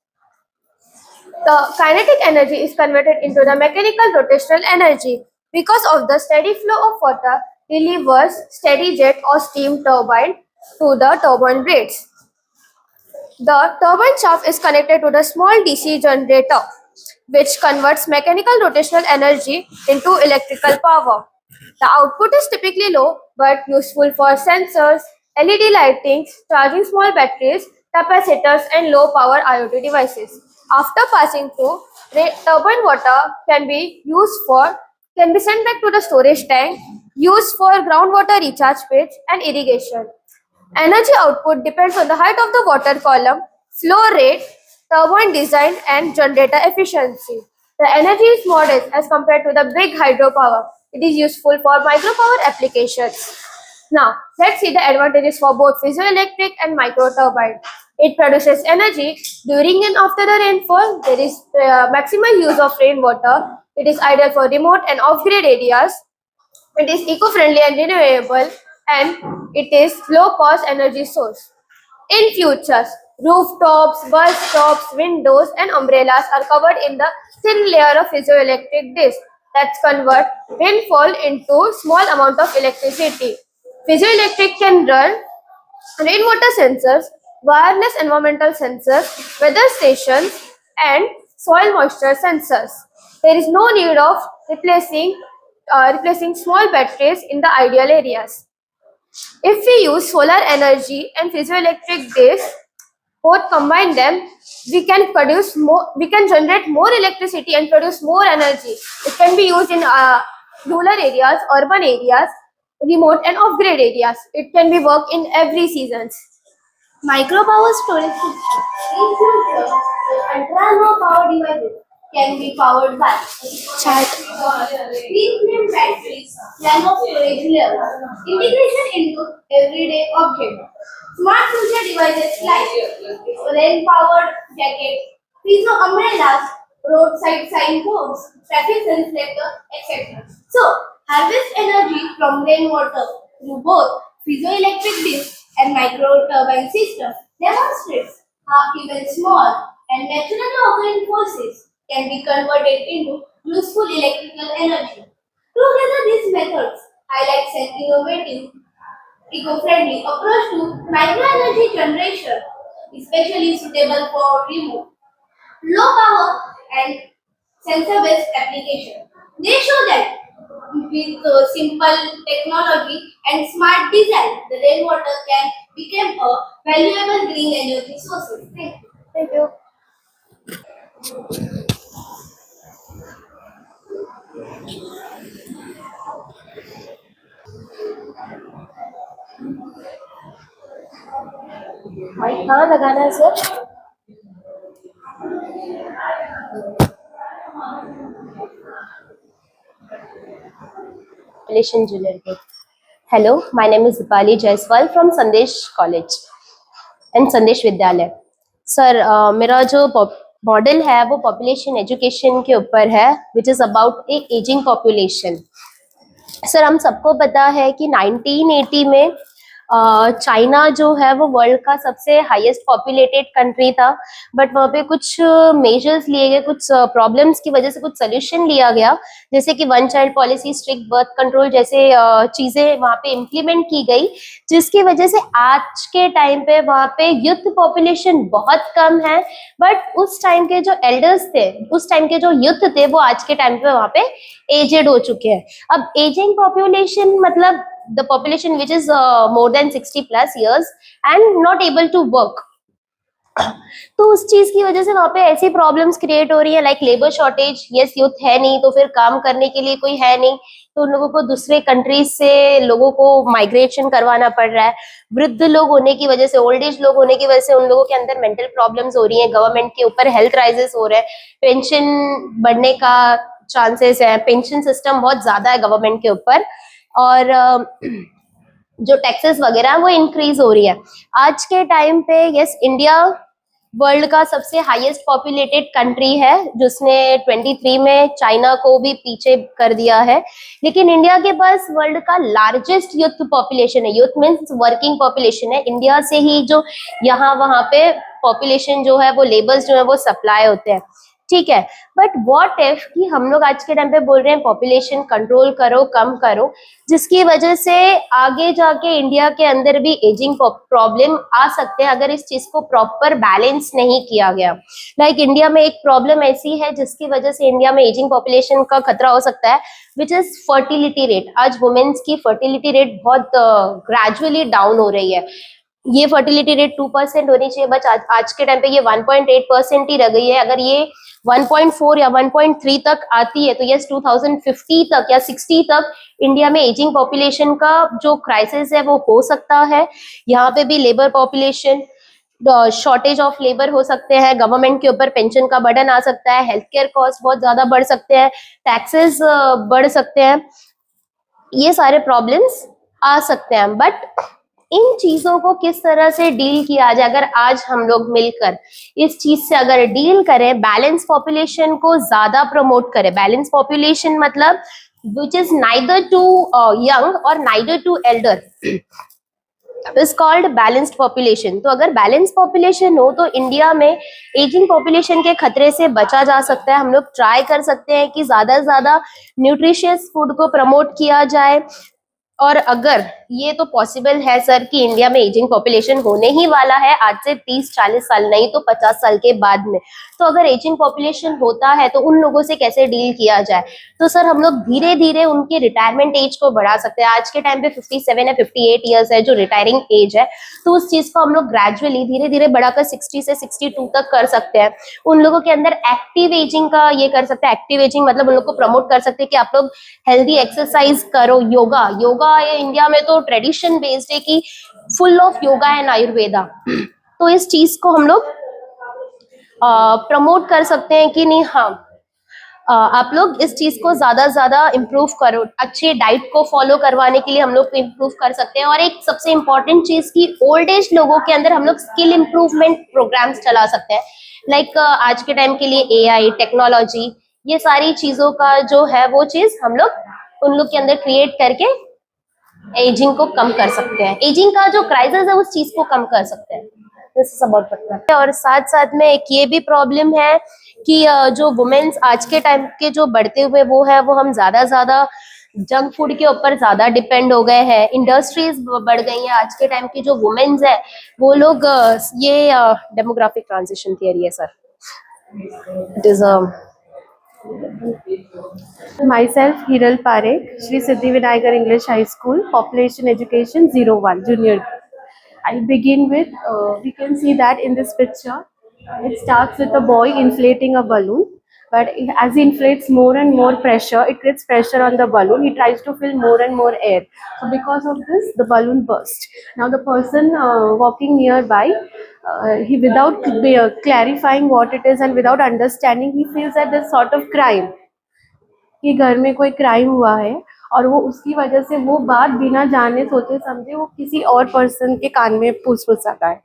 The kinetic energy is converted into the mechanical rotational energy. Because of the steady flow of water, delivers steady jet or steam turbine to the turbine blades. The turbine shaft is connected to the small DC generator, which converts mechanical rotational energy into electrical power. The output is typically low but useful for sensors, LED lighting, charging small batteries, capacitors, and low power IoT devices. After passing through, turbine water can be sent back to the storage tank, used for groundwater recharge pits and irrigation. Energy output depends on the height of the water column, flow rate, turbine design, and generator efficiency. The energy is modest as compared to the big hydropower. It is useful for micropower applications. Now, let's see the advantages for both piezoelectric and microturbine. It produces energy during and after the rainfall. There is maximum use of rainwater. It is ideal for remote and off-grid areas. It is eco-friendly and renewable, and it is low-cost energy source. In futures, rooftops, bus stops, windows, and umbrellas are covered in the thin layer of piezoelectric disc that convert rainfall into small amount of electricity. Piezoelectric can run rainwater sensors, wireless environmental sensors, weather stations, and soil moisture sensors. There is no need of replacing small batteries in the ideal areas. If we use solar energy and piezoelectric discs, both combine them, we can generate more electricity and produce more energy. It can be used in rural areas, urban areas, remote and off-grid areas. It can be worked in every seasons. Micropower storage system. In future, ultra-low power devices can be powered by lithium batteries, nano storage level, integration into everyday objects, smart future devices like rain-powered jackets, piezo umbrellas, roadside signboards, traffic reflector, etc. So, harvest energy from rainwater through both piezoelectric disc and micro turbine system demonstrates how even small and naturally occurring forces can be converted into useful electrical energy. Together, these methods highlights an innovative, eco-friendly approach to microenergy generation, especially suitable for remote, low power, and sensor-based application. They show that with simple technology and smart design, the rainwater can become a valuable green energy source. Thank you. Thank you. Mic कहाँ लगाना है sir? Population Junior Grade. Hello, my name is Dipali Jaiswal from Sandesh College and Sandesh विद्यालय. Sir मेरा जो model है वो population education के ऊपर है, which is about A ageing population. Sir हम सबको पता है कि 1980 में चाइना जो है वो वर्ल्ड का सबसे हाईएस्ट पॉपुलेटेड कंट्री था, बट वहाँ पे कुछ मेजर्स लिए गए, कुछ प्रॉब्लम्स की वजह से कुछ सोल्यूशन लिया गया, जैसे कि one child policy, strict birth control जैसे चीजें वहाँ पे इम्प्लीमेंट की गई, जिसकी वजह से आज के टाइम पे वहाँ पे यूथ पॉपुलेशन बहुत कम है। बट उस टाइम के जो एल्डर्स थे, उस टाइम के जो यूथ थे, वो आज के टाइम पे वहाँ पे एजेड हो चुके हैं। अब एजिंग पॉपुलेशन मतलब the population which is more than 60 plus years and not able to work। तो उस चीज की वजह से वहाँ पे ऐसी प्रॉब्लम्स क्रिएट हो रही है, like labour shortage. Yes, youth है नहीं तो फिर काम करने के लिए कोई है नहीं, तो उन लोगों को दूसरे कंट्रीज से लोगों को माइग्रेशन करवाना पड़ रहा है। वृद्ध लोग होने की वजह से, ओल्ड एज लोग होने की वजह से उन लोगों के अंदर मेंटल प्रॉब्लम्स हो रही हैं, गवर्नमेंट के ऊपर हेल्थ राइजेस हो रहे हैं, पेंशन बढ़ने का चांसेस है, पेंशन सिस्टम बहुत ज्यादा है गवर्नमेंट के ऊपर, और जो टैक्सेस वगैरह वो इंक्रीज हो रही है। आज के टाइम पे यस, इंडिया वर्ल्ड का सबसे हाईएस्ट पॉपुलेटेड कंट्री है, जिसने 23 में चाइना को भी पीछे कर दिया है, लेकिन इंडिया के पास वर्ल्ड का लार्जेस्ट यूथ पॉपुलेशन है। यूथ मीन्स वर्किंग पॉपुलेशन है। इंडिया से ही जो यहाँ वहाँ पे पॉपुलेशन जो है वो लेबर्स जो है वो सप्लाई होते हैं, ठीक है। बट व्हाट इफ कि हम लोग आज के टाइम पे बोल रहे हैं पॉपुलेशन कंट्रोल करो, कम करो, जिसकी वजह से आगे जाके इंडिया के अंदर भी एजिंग प्रॉब्लम आ सकते हैं अगर इस चीज को प्रॉपर बैलेंस नहीं किया गया। लाइक इंडिया में एक प्रॉब्लम ऐसी है जिसकी वजह से इंडिया में एजिंग पॉपुलेशन का खतरा हो सकता है, विच इज फर्टिलिटी रेट। आज वुमेन्स की फर्टिलिटी रेट बहुत ग्रेजुअली डाउन हो रही है। ये फर्टिलिटी रेट 2% होनी चाहिए, बट आज के टाइम पे ये 1.8% ही रह गई है। अगर ये 1.4 या 1.3 तक आती है तो यस 2050 तक या 60 तक इंडिया में एजिंग पॉपुलेशन का जो क्राइसिस है वो हो सकता है। यहाँ पे भी labour population, shortage of labour हो सकते हैं, गवर्नमेंट के ऊपर पेंशन का बर्डन आ सकता है, हेल्थ केयर कॉस्ट बहुत ज्यादा बढ़ सकते हैं, टैक्सेस बढ़ सकते हैं, ये सारे प्रॉब्लम्स आ सकते हैं। बट इन चीजों को किस तरह से डील किया जाए, अगर आज हम लोग मिलकर इस चीज से अगर डील करें, बैलेंस पॉपुलेशन को ज्यादा प्रमोट करें। बैलेंस पॉपुलेशन मतलब which is neither too young और neither too elder, is called balanced population. तो अगर बैलेंस पॉपुलेशन हो तो इंडिया में एजिंग पॉपुलेशन के खतरे से बचा जा सकता है। हम लोग ट्राई कर सकते हैं कि ज्यादा से ज्यादा न्यूट्रिशियस फूड को प्रमोट किया जाए, और अगर ये तो पॉसिबल है सर कि इंडिया में एजिंग पॉपुलेशन होने ही वाला है आज से 30-40 साल, नहीं तो 50 साल के बाद में, तो अगर एजिंग पॉपुलेशन होता है तो उन लोगों से कैसे डील किया जाए। तो सर हम लोग धीरे धीरे उनके रिटायरमेंट एज को बढ़ा सकते हैं। आज के टाइम पे 57 या 58 ईयर्स है जो रिटायरिंग एज है, तो उस चीज को हम लोग ग्रेजुअली धीरे धीरे बढ़ाकर 60 से 62 तक कर सकते हैं। उन लोगों के अंदर एक्टिव एजिंग का ये कर सकते हैं। एक्टिव एजिंग मतलब उन लोग को प्रमोट कर सकते हैं कि आप लोग हेल्दी एक्सरसाइज करो, योगा इंडिया में तो ट्रेडिशन बेस्ड है कि full of yoga and Ayurveda, तो इस चीज को हम लोग प्रमोट कर सकते हैं कि नहीं, हाँ आप लोग इस चीज को ज्यादा से ज्यादा इम्प्रूव करो। अच्छे डाइट को फॉलो करवाने के लिए हम लोग इम्प्रूव कर सकते हैं। और एक सबसे इम्पोर्टेंट चीज की ओल्ड एज लोगों के अंदर हम लोग स्किल इम्प्रूवमेंट प्रोग्राम्स चला सकते हैं। लाइक आज के टाइम के लिए AI, टेक्नोलॉजी, ये सारी चीजों का जो है वो चीज हम लोग उन लोग के अंदर क्रिएट करके एजिंग को कम कर सकते हैं। एजिंग का जो क्राइसिस है उस चीज को कम कर सकते हैं। और साथ साथ में एक ये भी प्रॉब्लम है कि जो वुमेन्स आज के टाइम के जो बढ़ते हुए वो है, वो हम ज्यादा जंक फूड के ऊपर ज्यादा डिपेंड हो गए हैं। इंडस्ट्रीज बढ़ गई हैं। आज के टाइम की जो वुमेन्स है वो लोग ये डेमोग्राफिक ट्रांजिशन थियरी है sir, it is Myself, Hiral Parekh, Shri Siddhi Vinayagar English High School, Population Education 01, Junior. I'll begin with, we can see that in this picture, it starts with a boy inflating a balloon, but as he inflates more and more pressure, it creates pressure on the balloon. He tries to fill more and more air. So because of this, the balloon burst. Now the person walking nearby, he without clarifying what it is and without understanding, he feels that there's sort of crime, कि घर में कोई crime हुआ है, और वो उसकी वजह से वो बात बिना जाने सोचे समझे वो किसी और पर्सन के कान में फुसफुसाता है,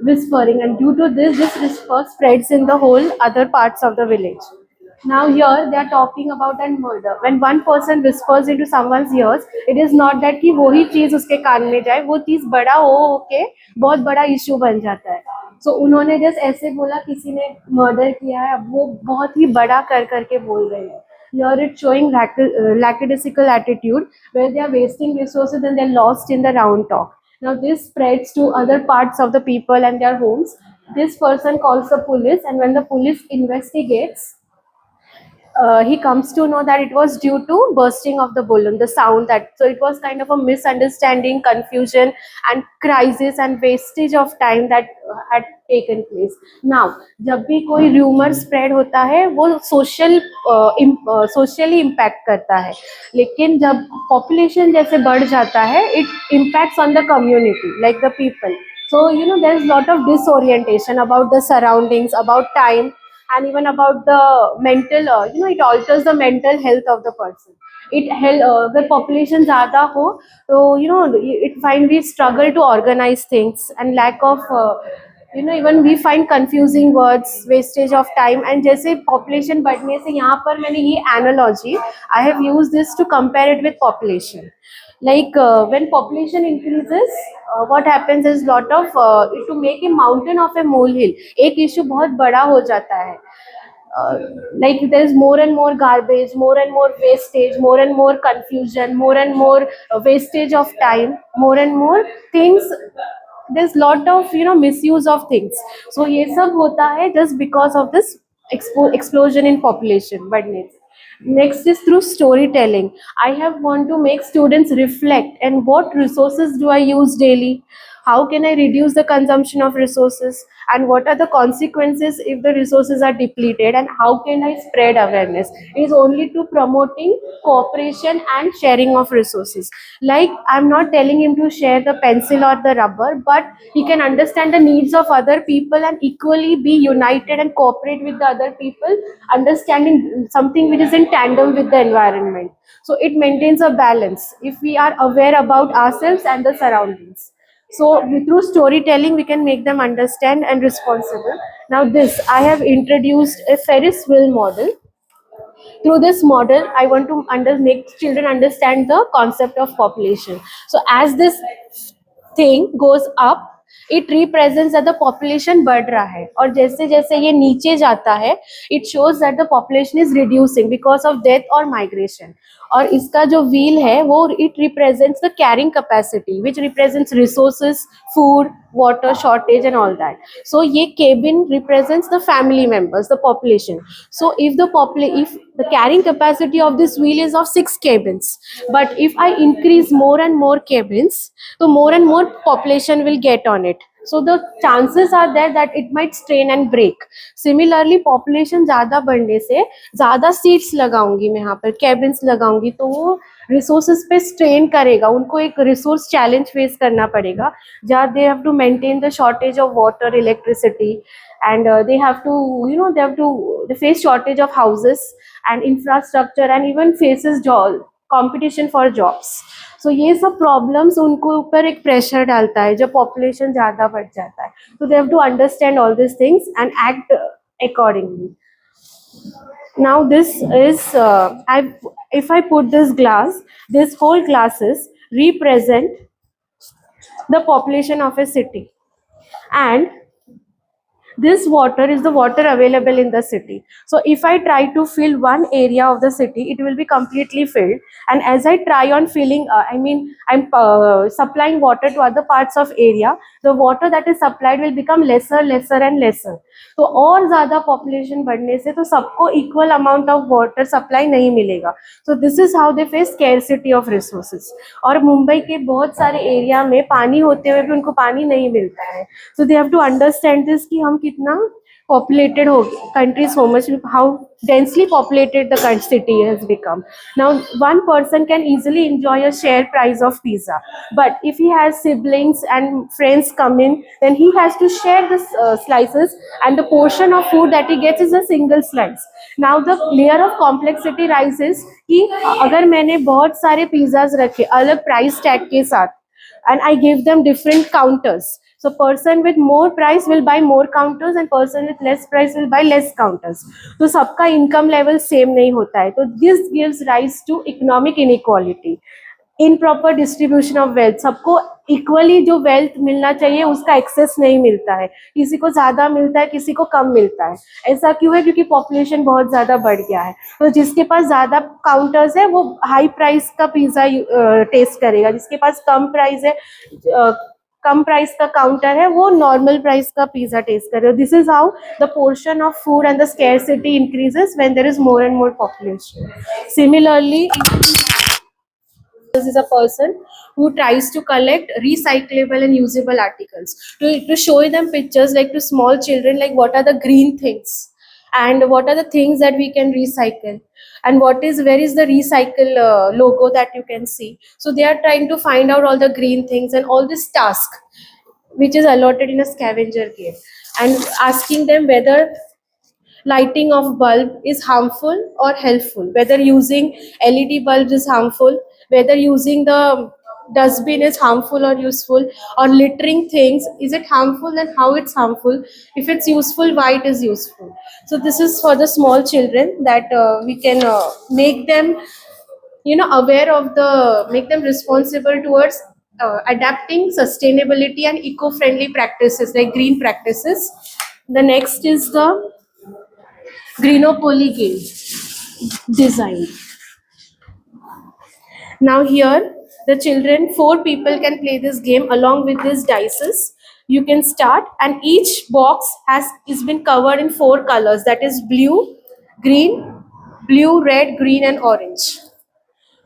whispering, and due to this whisper spreads in the whole other parts of the village. Now here they are talking about a murder. When one person whispers into someone's ears, it is not that कि वो ही चीज उसके कान में जाए, वो चीज बड़ा हो के बहुत बड़ा इशू बन जाता है. So उन्होंने जस्ट ऐसे बोला किसी ने मर्डर किया है, अब वो बहुत ही बड़ा कर करके बोल रहे हैं. Here it's showing lackadaisical attitude where they are wasting resources and they're lost in the round talk. Now this spreads to other parts of the people and their homes. This person calls the police, and when the police investigates, he comes to know that it was due to bursting of the balloon, the sound that, so it was kind of a misunderstanding, confusion and crisis and wastage of time that had taken place. Now जब भी कोई rumor spread होता है वो socially impact करता है, लेकिन जब population जैसे बढ़ जाता है it impacts on the community, like the people. So you know there's a lot of disorientation about the surroundings, about time, and even about the mental, it alters the mental health of the person. अगर population ज़्यादा हो तो it find we struggle to organize things, and lack of even we find confusing words, wastage of time. And जैसे population बढ़ने से, यहाँ पर मैंने ये analogy I have used this to compare it with population. Like when population increases, what happens is lot of to make a mountain of a molehill, एक issue बहुत बड़ा हो जाता है. Like there is more and more garbage, more and more wastage, more and more confusion, more and more wastage of time, more and more things. There's lot of misuse of things. So ये सब होता है just because of this explosion in population बढ़ने से. Next is through storytelling. I have want to make students reflect and what resources do I use daily? How can I reduce the consumption of resources? And what are the consequences if the resources are depleted? And how can I spread awareness? It is only to promoting cooperation and sharing of resources. Like I'm not telling him to share the pencil or the rubber, but he can understand the needs of other people and equally be united and cooperate with the other people, understanding something which is in tandem with the environment. So it maintains a balance if we are aware about ourselves and the surroundings. So through storytelling, we can make them understand and responsible. Now this, I have introduced a Ferris wheel model. Through this model, I want to make children understand the concept of population. So as this thing goes up, it represents that the population बढ़ रहा है, और जैसे जैसे ये नीचे जाता है, it shows that the population is reducing because of death or migration. और इसका जो wheel है वो it represents the carrying capacity, which represents resources, food, water shortage and all that. So ये cabin represents the family members, the population. So if the carrying capacity of this wheel is of 6 cabins, but if I increase more and more cabins, so more and more population will get on it. So the chances are there that it might strain and break. Similarly, population ज़्यादा बढ़ने से ज़्यादा seats लगाऊंगी मैं यहाँ पर, cabins लगाऊंगी, तो वो resources पे strain करेगा, उनको एक resource challenge face करना पड़ेगा, जहाँ they have to maintain the shortage of water, electricity, and they have to they face shortage of houses and infrastructure, and even faces competition for jobs. So ये सब problems उनको ऊपर एक pressure डालता है जब population ज़्यादा बढ़ जाता है. So they have to understand all these things and act accordingly. Now this is, if I put this glass, this whole glasses represent the population of a city, and this water is the water available in the city. So if I try to fill one area of the city, it will be completely filled, and as I try on filling, I'm supplying water to other parts of area, the water that is supplied will become lesser and lesser. तो और ज़्यादा population बढ़ने से तो सबको equal amount of water supply नहीं मिलेगा. So this is how they face scarcity of resources. और मुंबई के बहुत सारे area में पानी होते हुए भी उनको पानी नहीं मिलता है. So they have to understand this कि हम कितना populated हो country, so much, how densely populated the city has become. Now one person can easily enjoy a share price of pizza, but if he has siblings and friends come in, then he has to share the slices, and the portion of food that he gets is a single slice. Now the layer of complexity rises कि अगर मैंने बहुत सारे pizzas रखे अलग price tag के साथ, and I give them different counters, So person with more price will buy more counters and person with less price will buy less counters. तो सबका income level same नहीं होता है. तो this gives rise to economic inequality. Improper distribution of wealth. सबको equally जो wealth मिलना चाहिए उसका access नहीं मिलता है. किसी को ज़्यादा मिलता है, किसी को कम मिलता है. ऐसा क्यों है? क्योंकि population बहुत ज़्यादा बढ़ गया है. तो जिसके पास ज़्यादा counters है वो high price का पिज़्ज़ा taste करेगा. जिसके पास कम price है, कम प्राइस का काउंटर है वो नॉर्मल प्राइस का पिज्जा टेस्ट करे. This is how the portion of food and the scarcity increases when there is more and more population. Similarly, this is a person who tries to collect recyclable and usable articles to show them pictures like to small children, like what are the green things and what are the things that we can recycle and where is the recycle logo that you can see. So they are trying to find out all the green things and all this task which is allotted in a scavenger game, and asking them whether lighting of bulb is harmful or helpful, whether using LED bulbs is harmful, whether using the dustbin is harmful or useful, or littering things, is it harmful and how it's harmful, if it's useful, why it is useful. So this is for the small children that we can make them aware of make them responsible towards adapting sustainability and eco-friendly practices like green practices. The next is the Greenopoly game design. Now here the children, 4 people can play this game along with these dices. You can start, and each box is been covered in 4 colors, that is blue, red, green and orange.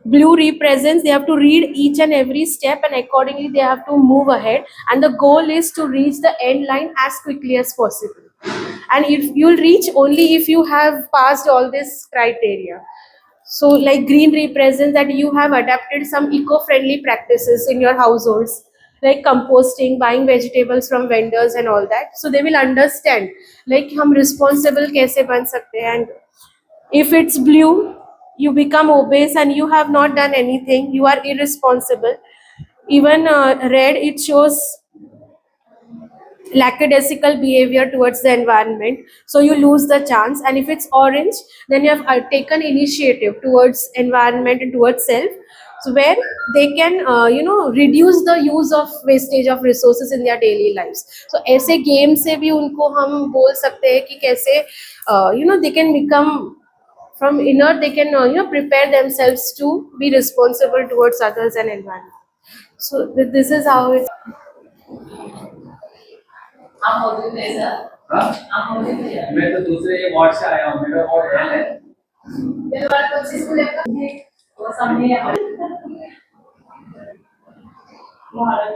Blue represents they have to read each and every step and accordingly they have to move ahead, and the goal is to reach the end line as quickly as possible. And if you'll reach only if you have passed all this criteria. So like green represents that you have adapted some eco-friendly practices in your households, like composting, buying vegetables from vendors and all that. So they will understand like hum responsible kaise ban sakte hain. And if it's blue, you become obese and you have not done anything, you are irresponsible. Even red, it shows lackadaisical behavior towards the environment, so you lose the chance. And if it's orange, then you have taken initiative towards environment and towards self, so where they can reduce the use of wastage of resources in their daily lives. So ऐसे game से भी उनको हम बोल सकते हैं कि कैसे they can become from inner, they can prepare themselves to be responsible towards others and environment. So this is how it. आप मौजूद है सर? आप मौजूद है? मैं तो दूसरे वार्ड से आया हूँ, मेरा वार्ड एल है. ये वाला 25 को लेकर वो सामने है. महाराज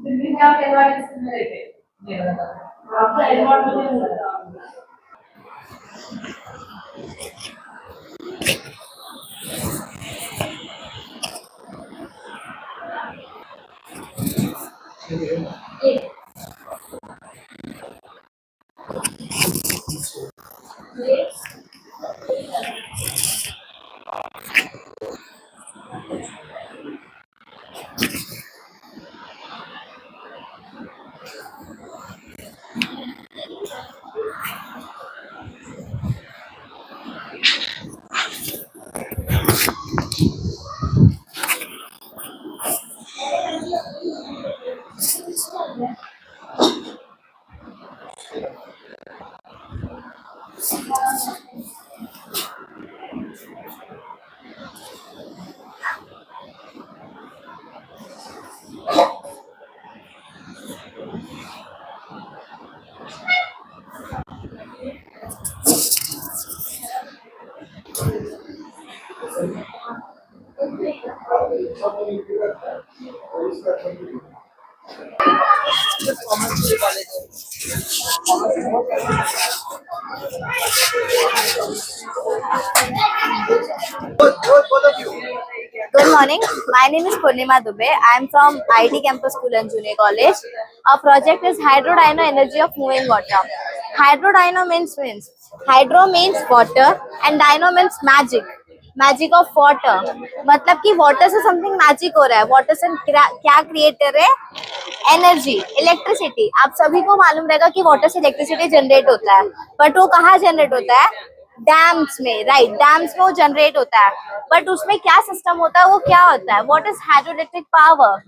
दिल्ली का एनवायरनमेंट में रहते हैं. ये वाला आपका environment Good morning. My name is Purnima Dubey. I am from IT Campus School and Junior College. Our project is Hydrodynamo Energy of Moving Water. Hydrodynamo means hydro means water and dyno means magic. Magic of water. मतलब कि water से something magic हो रहा है. Water से क्या create कर रहे हैं? एनर्जी, इलेक्ट्रिसिटी, आप सभी को मालूम रहेगा कि वाटर से इलेक्ट्रिसिटी जनरेट होता है, बट वो कहाँ जनरेट होता है? डैम्स में, राइट, डैम्स में वो जनरेट होता है। बट उसमें क्या सिस्टम होता है, वो क्या होता है? What is hydroelectric power?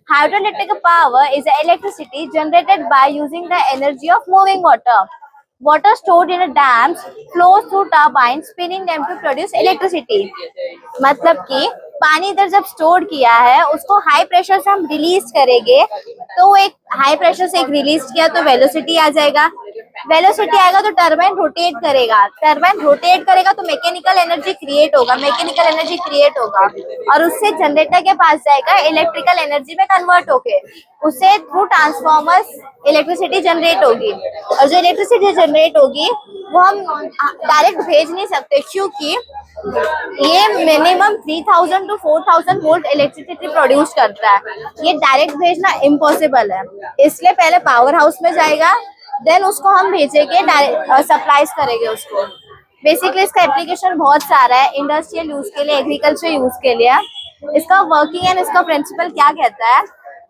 Hydroelectric power is electricity generated by using the energy of moving water. Water stored in a dams flows through turbines, spinning them to produce electricity. मतलब कि पानी इधर जब स्टोर किया है उसको हाई प्रेशर से हम रिलीज करेंगे, तो वो एक हाई प्रेशर से एक रिलीज किया तो वेलोसिटी आ जाएगा, वेलोसिटी आएगा तो टरबाइन रोटेट करेगा, टरबाइन रोटेट करेगा तो मैकेनिकल एनर्जी क्रिएट होगा, मैकेनिकल एनर्जी क्रिएट होगा और उससे जनरेटर के पास जाएगा, इलेक्ट्रिकल एनर्जी में कन्वर्ट होके उससे थ्रू ट्रांसफॉर्मर्स इलेक्ट्रिसिटी जनरेट होगी। और जो इलेक्ट्रिसिटी जनरेट होगी वो हम डायरेक्ट भेज नहीं सकते, क्योंकि ये minimum 3000 to 4000 volt electricity produce करता है, ये डायरेक्ट भेजना इम्पॉसिबल है। इसलिए पहले पावर हाउस में जाएगा, देन उसको हम भेजेंगे, सप्लाईज करेंगे उसको। बेसिकली इसका एप्लीकेशन बहुत सारा है, इंडस्ट्रियल यूज के लिए, एग्रीकल्चर यूज के लिए। इसका वर्किंग एंड इसका प्रिंसिपल क्या कहता है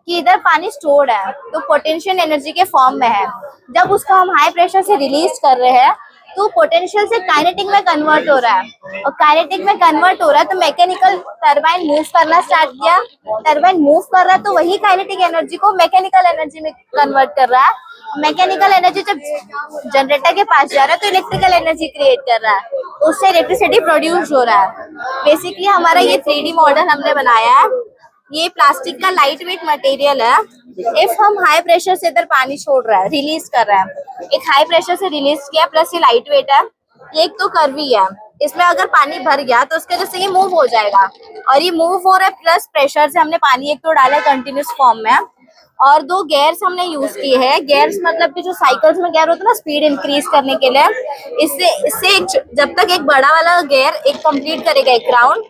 कि इधर पानी स्टोर्ड है तो पोटेंशियल एनर्जी के फॉर्म में है, जब उसको हम हाई प्रेशर से रिलीज कर रहे हैं तो पोटेंशियल से काइनेटिक में कन्वर्ट हो रहा है, और काइनेटिक में कन्वर्ट हो रहा है तो मैकेनिकल टरबाइन मूव करना स्टार्ट किया, टरबाइन मूव कर रहा है तो वही काइनेटिक एनर्जी को मैकेनिकल एनर्जी में कन्वर्ट कर रहा है, मैकेनिकल एनर्जी जब जनरेटर के पास जा रहा है तो इलेक्ट्रिकल एनर्जी क्रिएट कर रहा है, तो उससे इलेक्ट्रिसिटी प्रोड्यूस हो रहा है। बेसिकली हमारा ये 3D मॉडल हमने बनाया है, ये प्लास्टिक का लाइट वेट मटेरियल है। इफ हम हाई प्रेशर से इधर पानी छोड़ रहा है, रिलीज कर रहा है, एक हाई प्रेशर से रिलीज किया, प्लस ये लाइट वेट है, ये एक तो कर्वी है, इसमें अगर पानी भर गया तो उसके वजह से ये मूव हो जाएगा, और ये मूव हो रहा है प्लस प्रेशर से हमने पानी एक तो डाला है कंटिन्यूस फॉर्म में, और 2 गेयर्स हमने यूज किए हैं। गेयर्स मतलब कि जो साइकिल्स में गेयर होता है ना स्पीड इंक्रीज करने के लिए, इससे जब तक एक बड़ा वाला गेयर एक कंप्लीट करेगा एक राउंड,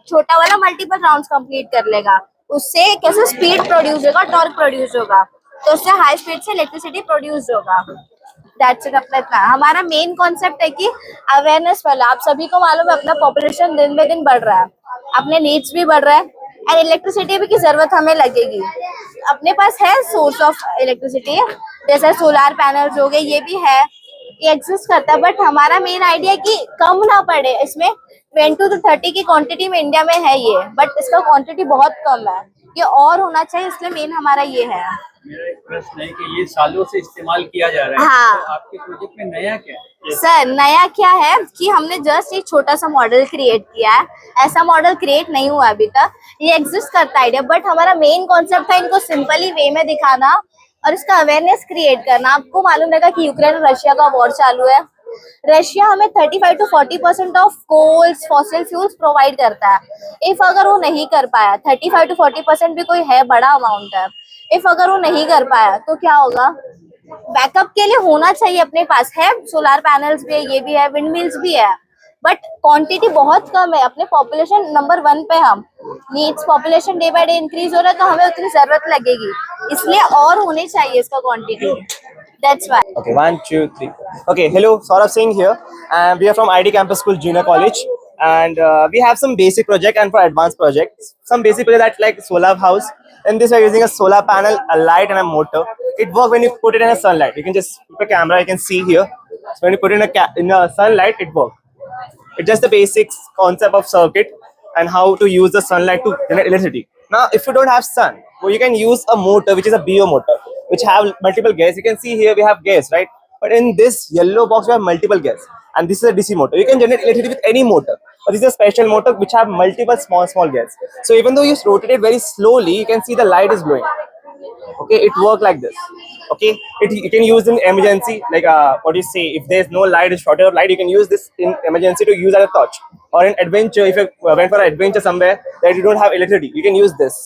छोटा वाला मल्टीपल राउंड्स कंप्लीट कर लेगा, उससे कैसे स्पीड प्रोड्यूस होगा, टॉर्क प्रोड्यूस होगा, तो उससे हाई स्पीड से इलेक्ट्रिसिटी प्रोड्यूस होगा। That's it. अपना इतना हमारा मेन कॉन्सेप्ट है कि अवेयरनेस वाला, आप सभी को मालूम है अपना पॉपुलेशन दिन ब दिन बढ़ रहा है, अपने नीड्स भी बढ़ रहा है, एंड इलेक्ट्रिसिटी भी की जरूरत हमें लगेगी। अपने पास है सोर्स ऑफ इलेक्ट्रिसिटी, जैसे सोलार पैनल्स हो गए, ये भी है, ये एग्जिस्ट करता है, बट हमारा मेन आइडिया कि कम ना पड़े, इसमें 20 to 30 की क्वांटिटी में इंडिया में है ये, बट इसका क्वांटिटी बहुत कम है, ये और होना चाहिए, इसलिए मेन हमारा ये है। मेरा एक प्रश्न है कि ये सालों से इस्तेमाल किया जा रहा है, हाँ। तो आपके प्रोजेक्ट में नया क्या है? सर नया क्या है कि हमने जस्ट एक छोटा सा मॉडल क्रिएट किया है, ऐसा मॉडल क्रिएट नहीं हुआ अभी तक, ये एग्जिस्ट करता है आइडिया, बट हमारा मेन कॉन्सेप्ट था इनको सिंपली वे में दिखाना और इसका अवेयरनेस क्रिएट करना। आपको मालूम रहेगा कि यूक्रेन और रशिया का वॉर चालू है, रशिया हमें 35 to 40% of coals, fossil fuels provide करता है। इफ अगर वो नहीं कर पाया, 35 to 40% भी कोई है बड़ा अमाउंट है, इफ अगर वो नहीं कर पाया तो क्या होगा? बैकअप के लिए होना चाहिए अपने पास, है सोलार पैनल्स भी है, ये भी है, विंड मिल्स भी है, बट क्वांटिटी बहुत कम है। अपने पॉपुलेशन नंबर 1 पे हम, needs population day by day increase हो रहा है, तो हमें उतनी जरूरत लगेगी, इसलिए और होनी चाहिए इसका quantity. That's why. Okay, 1, 2, 3. Okay, hello, Saurabh Singh here, and we are from ID Campus School Junior College, and we have some basic project and for advanced projects. Some basic project that's like solar house. In this, we are using a solar panel, a light, and a motor. It works when you put it in a sunlight. You can just put a camera. You can see here. So when you put it in a sunlight, it works. It's just the basic concept of circuit and how to use the sunlight to generate electricity. Now, if you don't have sun, well, you can use a motor, which is a BO motor, which have multiple gears. You can see here we have gears, right? But in this yellow box, we have multiple gears. And this is a DC motor. You can generate electricity with any motor. But this is a special motor which have multiple small gears. So even though you rotate it very slowly, you can see the light is glowing. Okay, it works like this. Okay, you can use in emergency, like what do you say, if there's no light, is shortage of light, you can use this in emergency to use as a torch. Or in adventure, if you went for an adventure somewhere that you don't have electricity, you can use this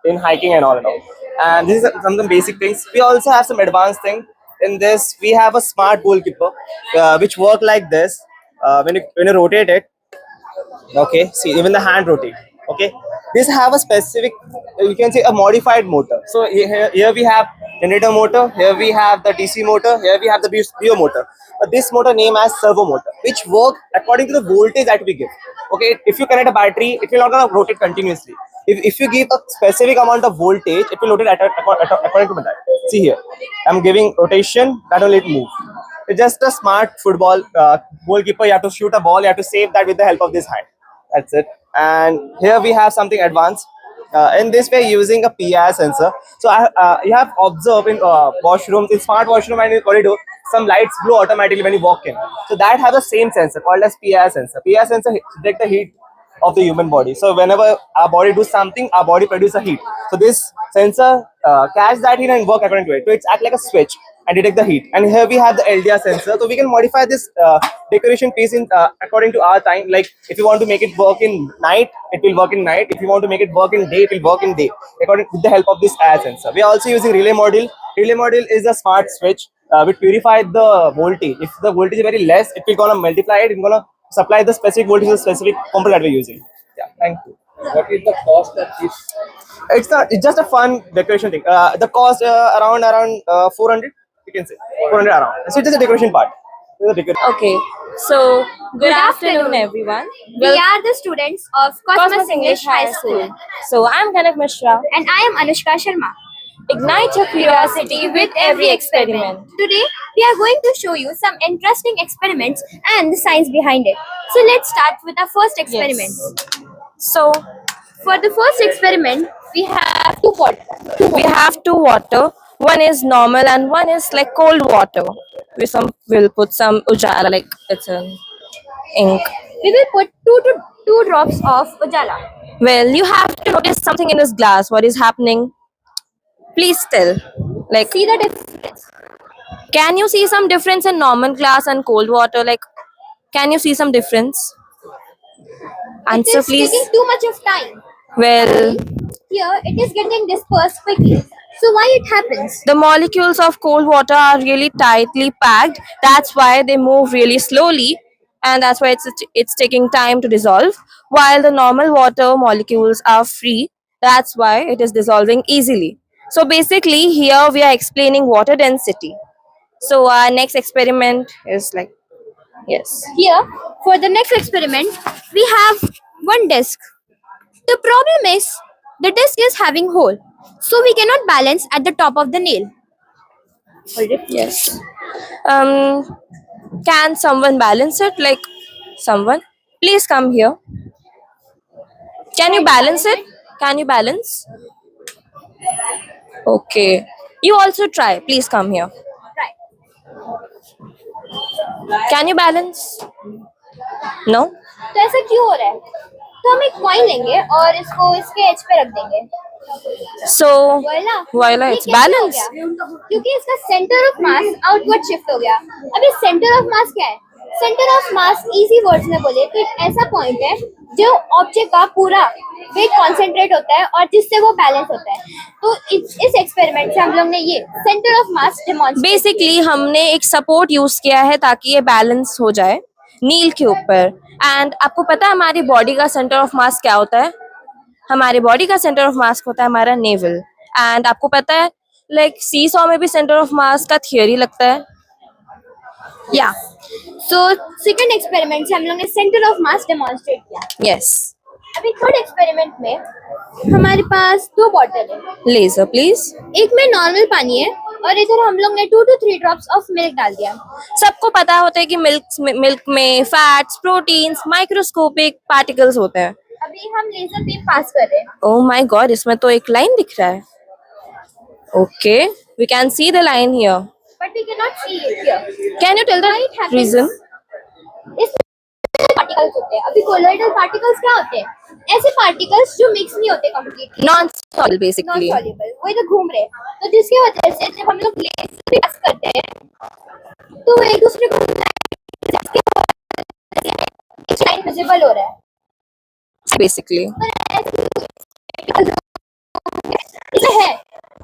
in hiking and all and all. And this is some of the basic things. We also have some advanced thing. In this, we have a smart goalkeeper, which work like this. When you rotate it, okay, see, even the hand rotate. Okay, this have a specific, you can say a modified motor. So here we have generator motor, here we have the DC motor, here we have the BO motor. But this motor name as servo motor, which work according to the voltage that we give. Okay, if you connect a battery, it will not gonna rotate continuously. if you give a specific amount of voltage, it will rotate according to that. See here, I'm giving rotation, that will it move. It's just a smart football goalkeeper. You have to shoot a ball, you have to save that with the help of this hand. That's it. And here we have something advanced. In this way, using a PIR sensor. So you have observed in washrooms, in smart washroom and in corridor, some lights glow automatically when you walk in. So that has the same sensor called as PIR sensor. PIR sensor detect the heat of the human body. So whenever our body does something, our body produces a heat. So this sensor catch that heat and work according to it. So it's act like a switch and detect the heat. And here we have the LDR sensor. So we can modify this decoration piece in according to our time. Like if you want to make it work in night, it will work in night. If you want to make it work in day, it will work in day. According with the help of this air sensor. We are also using relay module. Relay module is a smart switch which purifies the voltage. If the voltage is very less, it will gonna multiply it. It's gonna supply the specific voltage to the specific component that we're using. Yeah, thank you. What is the cost of this? It's just a fun decoration thing. The cost around 400. You can say 400 around. So it's just a decoration part. Okay, so good afternoon, everyone. We are the students of Cosmos English High School. So I'm Kanak Mishra. And I am Anushka Sharma. Ignite your curiosity with every experiment. Today, we are going to show you some interesting experiments and the science behind it. So let's start with our first experiment. So For the first experiment, we have we have two water. One is normal and one is like cold water. We'll put some ujala, like it's an ink. we will put two drops of Ujala. Well, you have to notice something in this glass. What is happening? Please tell. Like, See the difference. can you see some difference in normal glass and cold water? Like, can you see some difference? Answer, It is please. taking too much of time. Well, Here, it is getting dispersed quickly. So why it happens? the molecules of cold water are really tightly packed. That's why they move really slowly, and that's why it's taking time to dissolve. While the normal water molecules are free, that's why it is dissolving easily. So basically, here we are explaining water density. So our next experiment is like, yes. Here, for the next experiment, we have one disc. The problem is, the disc is having hole, so we cannot balance at the top of the nail. Yes. Can someone balance it? Like, someone? Please come here. Can you balance it? Can you balance? Okay. You also try. Please come here. Can you balance? No? तो ऐसा क्यों हो रहा है? तो हम एक coin लेंगे और इसको इसके एज पे रख देंगे. So, voila, ये it's कैसे हो balanced. गया? क्योंकि इसका centre of mass outward shift हो गया. अब ये सेंटर ऑफ मास क्या है? Centre of mass easy words में बोले तो एक ऐसा पॉइंट है जो ऑब्जेक्ट का पूरा वेट कॉन्सेंट्रेट होता है और जिससे वो बैलेंस होता है. तो इस एक्सपेरिमेंट से हम लोग ने ये centre of mass demonstrate. Basically हमने एक सपोर्ट यूज किया है ताकि ये बैलेंस हो जाए नील के ऊपर. एंड आपको पता है हमारी बॉडी का सेंटर ऑफ मास क्या होता है? हमारे बॉडी का सेंटर ऑफ मास होता है हमारा नेवल. एंड आपको पता है लाइक सीसॉ में भी सेंटर ऑफ मास का थियरी लगता है. या सो सेकंड एक्सपेरिमेंट से हम लोग ने सेंटर ऑफ मास डेमोन्स्ट्रेट किया. यस. अभी थर्ड एक्सपेरिमेंट में हमारे पास दो बॉटल है. Laser please. एक में नॉर्मल पानी है और इधर हम लोग ने 2 to 3 ड्रॉप्स ऑफ मिल्क डाल दिया. सबको पता होता है कि मिल्क में फैट्स, प्रोटीन्स, माइक्रोस्कोपिक पार्टिकल्स होते हैं. अभी हम लेजर बीम पास कर रहे हैं. ओह माय गॉड, इसमें तो एक लाइन दिख रहा है. Okay, we can see the line here. But we can not see it here. Can you tell the reason? इसमें पार्टिकल्स होते हैं. अभी कोलोइडल पार्टिकल्स क्या होते हैं? ऐसे पार्टिकल्स जो मिक्स नहीं होते completely. Non soluble basically. Non soluble. वो इधर घूम रहे हैं. तो जिसकी वजह से जब हम लोग लेजर पास करते हैं तो एक दूसरे को लाइन विजिबल हो रहा है बेसिकली. इसलिए है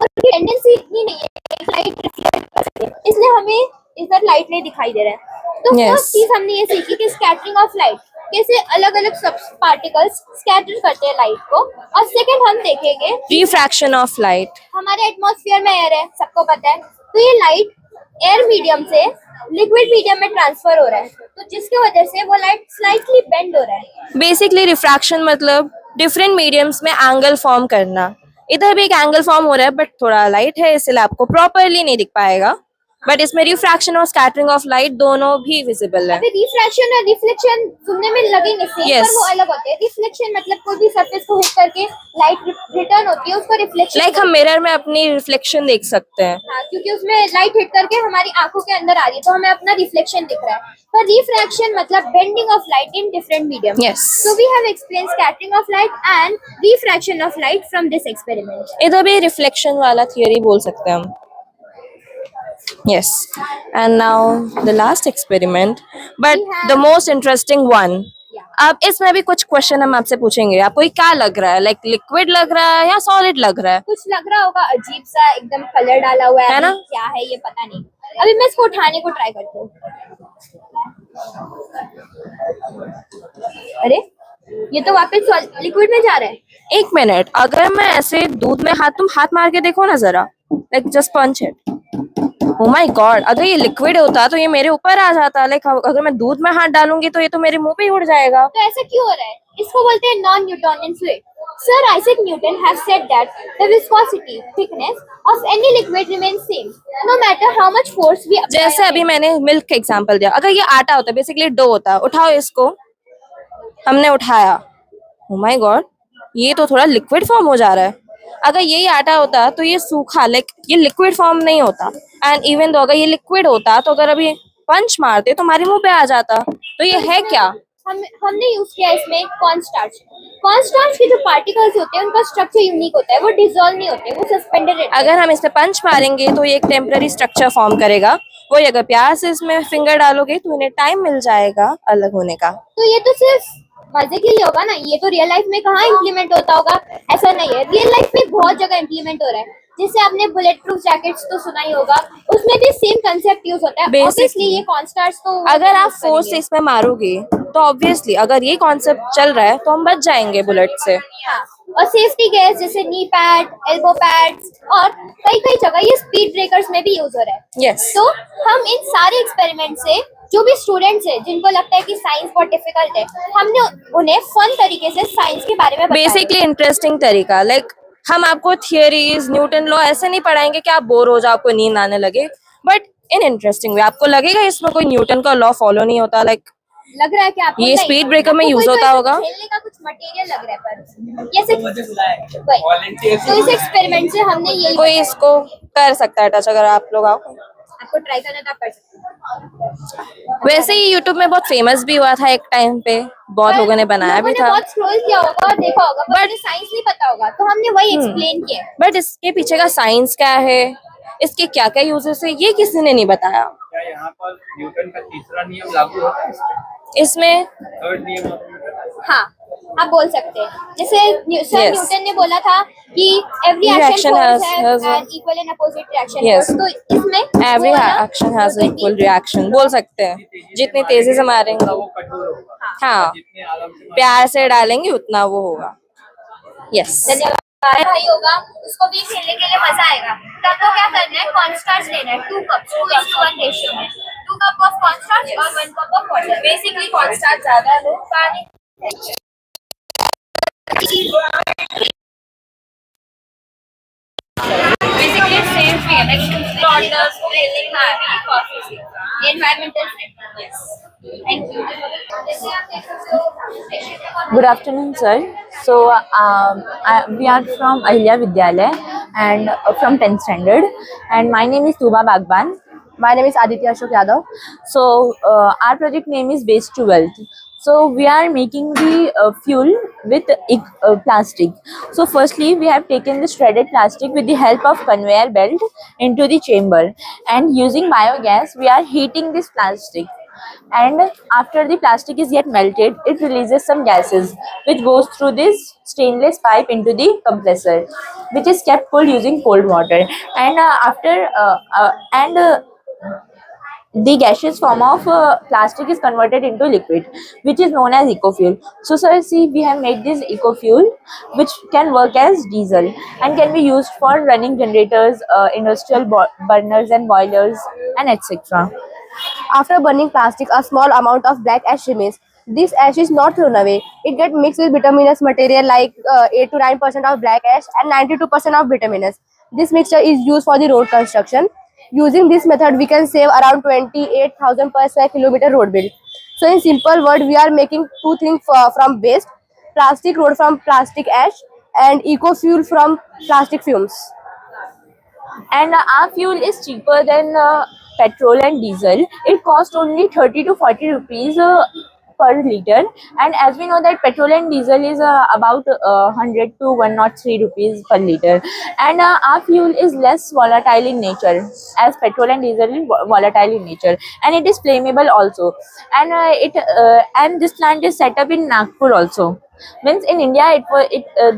और टेंडेंसी इतनी नहीं है लाइट रिफ्लेक्ट कर सके, इसलिए हमें इधर लाइट नहीं दिखाई दे रहा है. तो फर्स्ट चीज हमने ये सीखी कि स्कैटरिंग ऑफ लाइट कैसे अलग अलग सब पार्टिकल्स स्कैटर करते हैं लाइट को. और सेकंड हम देखेंगे रिफ्रैक्शन ऑफ लाइट. हमारे एटमॉस्फेयर में एयर है, सबको पता है. तो ये लाइट एयर मीडियम से लिक्विड मीडियम में ट्रांसफर हो रहा है, तो जिसकी वजह से वो लाइट स्लाइटली बेंड हो रहा है। बेसिकली रिफ्रैक्शन मतलब डिफरेंट मीडियम्स में एंगल फॉर्म करना। इधर भी एक एंगल फॉर्म हो रहा है बट थोड़ा लाइट है इसलिए आपको प्रॉपरली नहीं दिख पाएगा, बट इसमें रिफ्रैक्शन और स्कैटरिंग ऑफ लाइट दोनों भी विजिबल है। अभी रिफ्रैक्शन और रिफ्लेक्शन सुनने में लगेंगे सेम, Yes. पर वो अलग होते हैं। रिफ्लेक्शन मतलब कोई भी सरफेस को हिट करके लाइट रिटर्न होती है, उसको रिफ्लेक्शन। लाइक हम मिरर में अपनी रिफ्लेक्शन देख सकते हैं। हाँ, क्योंकि उसमें लाइट हिट करके हमारी आंखों के अंदर आ रही है, तो हमें अपना रिफ्लेक्शन दिख रहा है। पर रिफ्रैक्शन मतलब bending of light in different medium. Yes. So we have explained scattering of light and refraction of light from this experiment. इधर भी रिफ्लेक्शन वाला थियरी बोल सकते हैं हम। Yes, and now the last experiment, but the most interesting one. अब इसमें भी कुछ क्वेश्चन हम आपसे पूछेंगे। आपको ये क्या लग रहा है, लाइक लिक्विड लग रहा है या सॉलिड लग रहा है? कुछ लग रहा होगा अजीब सा, एकदम कलर डाला हुआ है ना? क्या है ये पता नहीं। अभी मैं इसको उठाने को ट्राई करती हूँ। अरे ये तो वापस लिक्विड में जा रहा है। एक मिनट, अगर मैं ऐसे दूध में तुम हाथ मार के देखो ना जरा, like just punch it. Oh my god, अगर ये लिक्विड होता तो ये मेरे ऊपर आ जाता। लाइक अगर मैं दूध में हाथ डालूंगी तो ये तो मेरे मुंह पे ही उड़ जाएगा। तो ऐसा क्यों हो रहा है? इसको बोलते हैं non Newtonian fluid. Sir Isaac Newton has said that the viscosity, thickness of any liquid remains same, no matter how much force we apply. जैसे अभी मैंने मिल्क का एग्जांपल दिया, अगर ये आटा होता, बेसिकली डो होता, उठाओ इसको, हमने उठाया, ओ माय गॉड, ये तो थोड़ा लिक्विड फॉर्म हो जा रहा है। अगर यही आटा होता तो ये सूखा, लाइक ये लिक्विड फॉर्म नहीं होता। एंड इवन तो अगर ये लिक्विड होता तो अगर अभी पंच मारते तो हमारे मुंह पे आ जाता। तो ये है क्या? हमने यूज किया इसमें कॉर्न स्टार्च। कॉर्न स्टार्च के जो पार्टिकल्स होते हैं उनका स्ट्रक्चर यूनिक होता है, वो डिसॉल्व नहीं होते, वो सस्पेंडेड रहते हैं। अगर हम इस पे पंच मारेंगे तो ये एक टेम्पररी स्ट्रक्चर फॉर्म करेगा। वही अगर प्यार से इसमें फिंगर डालोगे तो इन्हें टाइम मिल जाएगा अलग होने का। तो ये तो सिर्फ मजे के लिए होगा ना, ये तो रियल लाइफ में कहाँ इम्प्लीमेंट होता होगा? ऐसा नहीं है, रियल लाइफ में बहुत जगह इम्प्लीमेंट हो रहा है। जैसे आपने बुलेट प्रूफ जैकेट्स तो सुना ही होगा, उसमें भी सेम कंसेप्ट यूज होता है। ऑब्वियसली ये कॉर्न स्टार्च तो अगर आप फोर्स से इसमें मारोगे तो ऑब्वियसली अगर ये कॉन्सेप्ट चल रहा है तो हम बच जाएंगे बुलेट से। हाँ, और सेफ्टी गेयर्स जैसे नी पैड, एल्बो पैड्स और कई कई जगह ये स्पीड ब्रेकर्स में भी यूज हो रहा है। यस। तो हम इन सारे एक्सपेरिमेंट से जो भी स्टूडेंट्स हैं जिनको लगता है कि साइंस बहुत डिफिकल्ट है, हमने उन्हें फन तरीके से साइंस के बारे में बताया। बेसिकली इंटरेस्टिंग तरीका, लाइक हम आपको थियरीज, न्यूटन लॉ ऐसे नहीं पढ़ाएंगे कि आप बोर हो जाओ, आपको नींद आने लगे, बट इन इंटरेस्टिंग वे। आपको लगेगा इसमें कोई न्यूटन का लॉ फॉलो नहीं होता, लाइक लग रहा है कि आपको ये नहीं, स्पीड ब्रेकर में आपको यूज कोई होता तो होगा। खेलने का कुछ मटेरियल लग रहा है, पर ये सिर्फ वही। तो इस एक्सपेरिमेंट से हमने यही कोई इसको कर सकता है टच, अगर आप लोग आओ। आपको ट्राई करना था, आप कर सकते हो। वैसे ही यूट्यूब में बहुत फेमस भी हुआ था एक टाइम पे, बहुत लोगों ने बनाया भी लोगों ने था, बहुत स्क्रॉल किया होगा और देखा होगा, बट साइंस नहीं पता होगा, तो हमने वही एक्सप्लेन किया। बट इसके पीछे का साइंस क्या है, इसके क्या क्या यूजेस है, ये किसी ने नहीं बताया। क्या यहाँ पर न्यूटन का तीसरा नियम लागू होता है इसमें? थर्ड नियम ऑफ न्यूटन। हाँ, आप बोल सकते हैं। जैसे सर Yes. न्यूटन ने बोला था कि every Reaction action has an equal and opposite reaction. Yes. तो इसमें every action has equal reaction बोल सकते हैं। जितनी तेजी से मारेंगे, हाँ, प्यार से डालेंगे उतना वो होगा। यस। धन्यवाद। भाई होगा उसको भी खेलने के लिए मजा आएगा। तो आपको क्या करना है, कॉर्नस्टार्च लेना है 2 कप्स 2:1 रेशियो में, 2 कप ऑफ कॉर्नस्टार्च और 1 cup of water. Basically cornstarch ज्यादा लो, पानी बेसिकली सेम भी है, लाइक टॉडलर्स को खेलने का है कॉफी से, environmental friendly. Yes, thank you. जैसे आप देख सकते हो। Good afternoon, sir. So, we are from Ahilya Vidyalaya and from 10th standard. And my name is Tuba Bagban. My name is Aditya Ashok Yadav. So, our project name is Waste to Wealth. So, we are making the fuel with plastic. So, firstly, we have taken the shredded plastic with the help of conveyor belt into the chamber. And using biogas, we are heating this plastic. And after the plastic is yet melted, it releases some gases which goes through this stainless pipe into the compressor, which is kept cool using cold water. And the gaseous form of plastic is converted into liquid, which is known as ecofuel. So sir, see, we have made this ecofuel which can work as diesel and can be used for running generators, industrial burners and boilers, and etc. After burning plastic, a small amount of black ash remains. This ash is not thrown away. It gets mixed with bituminous material like 8 to 9% of black ash and 92% of bituminous. This mixture is used for the road construction. Using this method, we can save around 28,000 per square kilometer road build. So in simple word, we are making two things from waste: plastic road from plastic ash and eco fuel from plastic fumes. And our fuel is cheaper than petrol and diesel. It costs only 30 to 40 rupees per liter, and as we know that petrol and diesel is about 100 to 103 rupees per liter, and our fuel is less volatile in nature, as petrol and diesel is volatile in nature, and it is flammable also. And this plant is set up in Nagpur also, means in India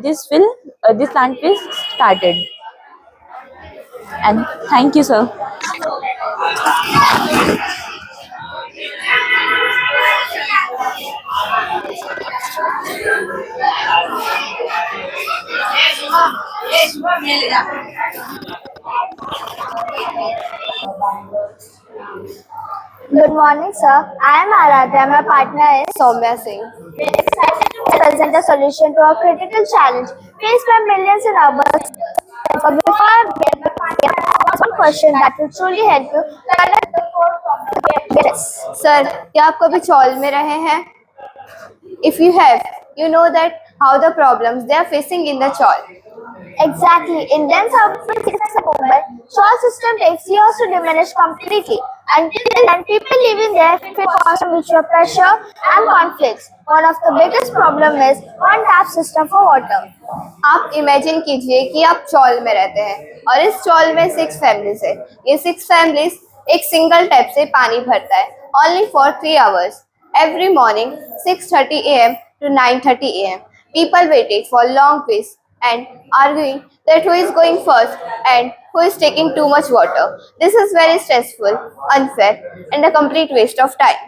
this plant is started. And thank you, sir. Good morning, sir. I am Aradhya. My partner is Soumya Singh. We are excited to present a solution to a critical challenge faced by millions in urban. But before I begin, I have one question that will truly help you connect the core problem. Yes, sir. क्या आप कभी चौल में रहे हैं? If you have, you know that how the problems they are facing in the chawl. Exactly. In dense urban cities like Mumbai, chawl system takes years to diminish completely. Until then, people living there face constant mutual pressure and conflicts. One of the biggest problem is one tap system for water. आप imagine कीजिए कि आप चौल में रहते हैं और इस चौल में 6 फैमिलीज है. ये 6 फैमिलीज एक सिंगल टैप से पानी भरता है. Only for 3 hours. Every morning, 6:30 a.m. to 9:30 a.m. People waiting for long queues and arguing that who is going first and who is taking too much water. This is very stressful, unfair, and a complete waste of time.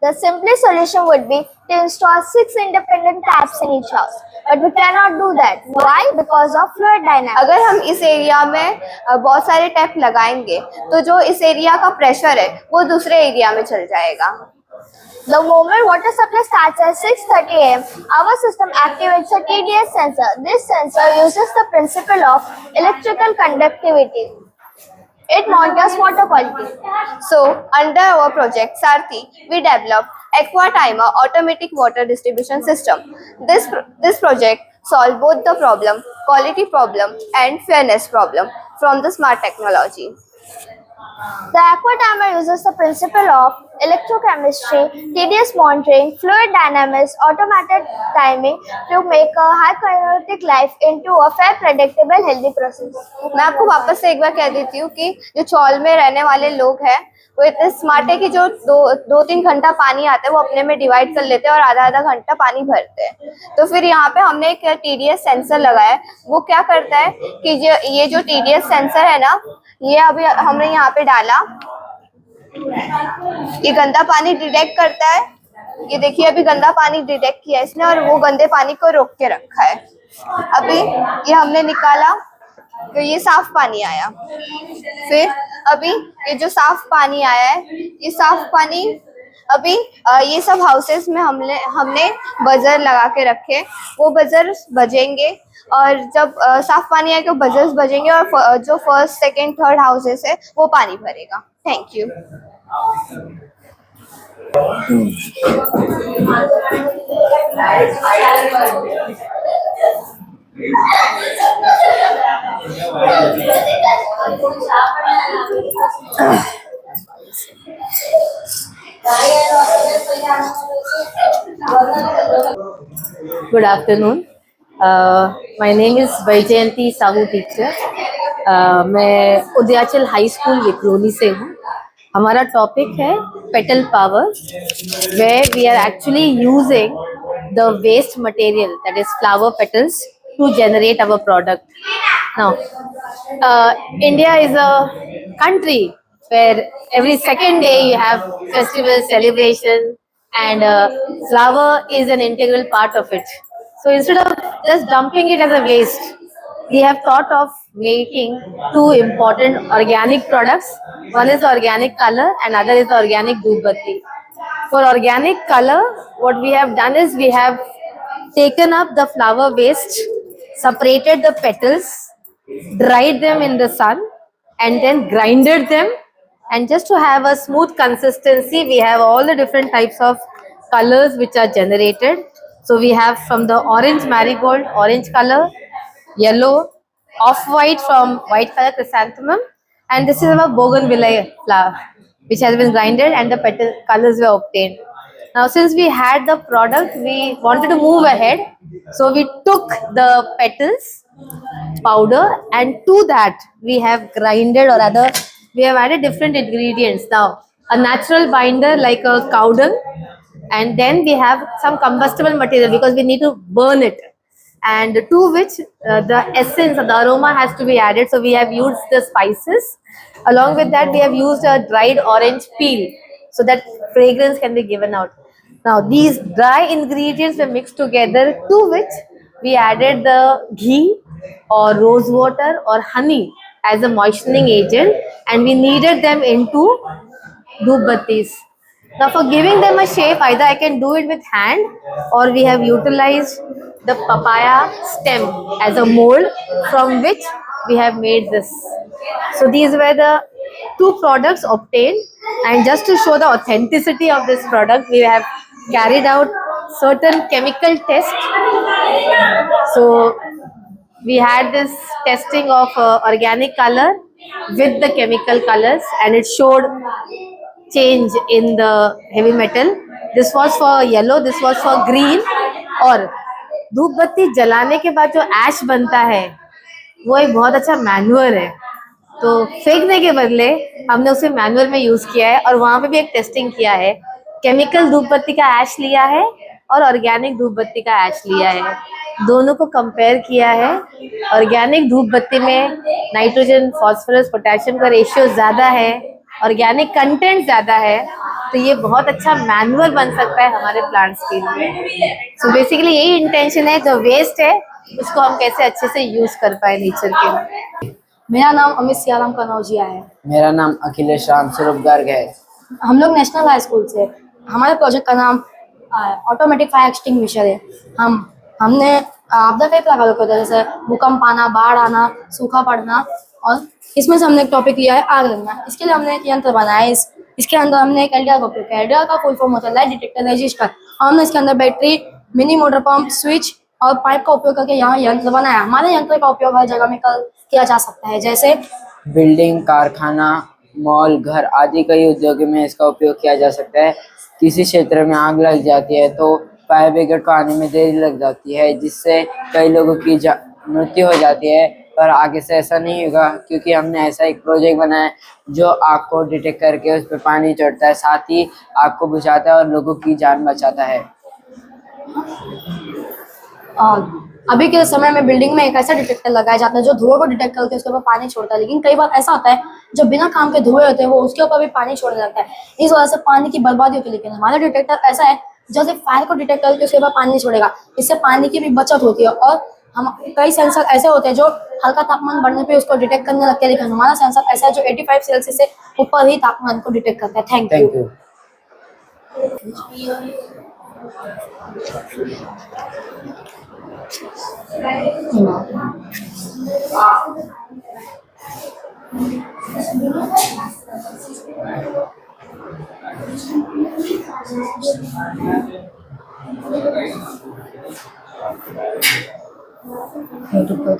The simplest solution would be to install 6 independent taps in each house. But we cannot do that. Why? Because of fluid dynamics. अगर हम इस area में बहुत सारे tap लगाएंगे तो जो इस एरिया का प्रेशर है वो दूसरे एरिया में चल जाएगा. The moment water supply starts at 6:30 a.m., our system activates a TDS sensor. This sensor uses the principle of electrical conductivity. It monitors water quality. So, under our project Sarthi, we developed Aqua Timer automatic water distribution system. This project solves both the problem, quality problem, and fairness problem from the smart technology. The Aqua Timer uses the principle of electrochemistry, TDS monitoring, fluid dynamics, automated timing to make a high kinetic life into a fair, predictable, healthy process. मैं आपको वापस से एक बार कह देती हूँ कि जो चौल में रहने वाले लोग हैं वो इतने स्मार्ट है कि जो 2-3 घंटा पानी आता है वो अपने में डिवाइड कर लेते हैं और आधा घंटा पानी भरते हैं. तो फिर यहाँ पे हमने एक TDS सेंसर लगाया है. वो क्या करता है कि ये जो TDS सेंसर है ना, ये अभी हमने यहाँ पे डाला, ये गंदा पानी डिटेक्ट करता है. ये देखिए अभी गंदा पानी डिटेक्ट किया इसने और वो गंदे पानी को रोक के रखा है. अभी ये हमने निकाला तो ये साफ पानी आया. फिर अभी ये जो साफ पानी आया है, ये साफ पानी अभी ये सब हाउसेस में हमने बजर लगा के रखे. वो बजर बजेंगे और जब साफ पानी आएगा बजर्स बजेंगे और जो फर्स्ट सेकंड थर्ड हाउसेस है वो पानी भरेगा. Thank you. Good afternoon. My name is Vaijayanti Sahu teacher. मैं उदयाचल हाई स्कूल विक्रोली से हूँ. हमारा टॉपिक है petal power, where we are actually using the waste material, that is flower petals, to generate our product. Now, India is a country where every second day you have festival celebration, and flower is an integral part of it. So instead of just dumping it as a waste, we have thought of making two important organic products. One is the organic color and other is the organic doodh batti. For organic color, what we have done is we have taken up the flower waste, separated the petals, dried them in the sun, and then grinded them. And just to have a smooth consistency, we have all the different types of colors which are generated. So we have from the orange marigold, orange color, yellow, off-white from white color chrysanthemum, and this is our bougainvillea flower which has been grinded and the petal colors were obtained. Now since we had the product, we wanted to move ahead, so we took the petals powder and to that we have grinded, or rather we have added different ingredients. Now a natural binder like a cow dung, and then we have some combustible material because we need to burn it, and to which the essence of the aroma has to be added. So we have used the spices. Along with that, we have used a dried orange peel so that fragrance can be given out. Now these dry ingredients were mixed together, to which we added the ghee or rose water or honey as a moistening agent, and we kneaded them into doodh battis. Now for giving them a shape, either I can do it with hand, or we have utilized the papaya stem as a mold from which we have made this. So these were the two products obtained, and just to show the authenticity of this product, we have carried out certain chemical tests. So we had this testing of organic color with the chemical colors, and it showed change in the heavy metal. This was for yellow, this was for green. और धूप बत्ती जलाने के बाद जो ऐश बनता है वो एक बहुत अच्छा मैन्युअर है, तो फेंकने के बदले हमने उसे मैन्युअर में यूज किया है, और वहां पे भी एक टेस्टिंग किया है. केमिकल धूप बत्ती का ऐश लिया है और ऑर्गेनिक धूप बत्ती का ऐश लिया है, दोनों को कंपेयर किया है. ऑर्गेनिक धूप बत्ती में नाइट्रोजन, फास्फोरस, पोटेशियम का रेशियो ज्यादा है, ऑर्गेनिक कंटेंट ज्यादा है, तो ये बहुत अच्छा मैनुअल बन सकता है हमारे प्लांट्स के लिए. सो बेसिकली यही इंटेंशन है, जो वेस्ट है उसको हम कैसे अच्छे से यूज कर पाए नेचर के लिए. मेरा नाम अमित सियाराम कनौजिया है. मेरा नाम अखिलेश राम स्वरूप गर्ग है. हम लोग नेशनल हाई स्कूल से, हमारे प्रोजेक्ट का नाम ऑटोमेटिक फायर एक्सटिंग्विशर है. हमने आपदा कई प्रकार के होते हैं, जैसे भूकंप आना, बाढ़ आना, सूखा पड़ना, और इसमें से हमने एक टॉपिक लिया है आग लगना. इसके लिए हमने एक यंत्र बनाया है. इसके अंदर हमने एक एलडीआर का उपयोग किया. एलडीआर का फुल फॉर्म होता है लाइट डिटेक्टर रजिस्टर, और हमने इसके अंदर battery, mini motor pump, switch और पाइप का उपयोग करके यहाँ यंत्र बनाया. हमारे यंत्र का उपयोग हर जगह में किया जा सकता है, जैसे बिल्डिंग, कारखाना, मॉल, घर आदि कई उद्योगों में इसका उपयोग किया जा सकता है. किसी क्षेत्र में आग लग जाती है तो फायर ब्रिगेड को आने में देरी लग जाती है, जिससे कई लोगों की मृत्यु हो जाती है. पर आगे से ऐसा नहीं होगा, क्योंकि हमने ऐसा एक प्रोजेक्ट बनाया है जो आग को डिटेक्ट करके उस पर पानी छोड़ता है, साथ ही आग को बुझाता है और लोगों की जान बचाता है. अभी के समय में बिल्डिंग में एक ऐसा डिटेक्टर लगाया जाता है जो धुएं को डिटेक्ट करके उसके ऊपर पानी छोड़ता है. लेकिन कई बार ऐसा होता है जो बिना काम के धुएं होते हैं वो उसके ऊपर भी पानी छोड़ने लगता है. इस वजह से पानी की बर्बादी होती है. लेकिन हमारा डिटेक्टर ऐसा है जो सिर्फ फायर को डिटेक्ट करके उसके ऊपर पानी छोड़ेगा. इससे पानी की भी बचत होती है. और हम कई सेंसर ऐसे होते हैं जो हल्का तापमान बढ़ने पे उसको डिटेक्ट करने लगते हैं, लेकिन हमारा सेंसर ऐसा है जो 85 सेल्सियस से ऊपर ही तापमान को डिटेक्ट करता है. Thank you. YouTube पर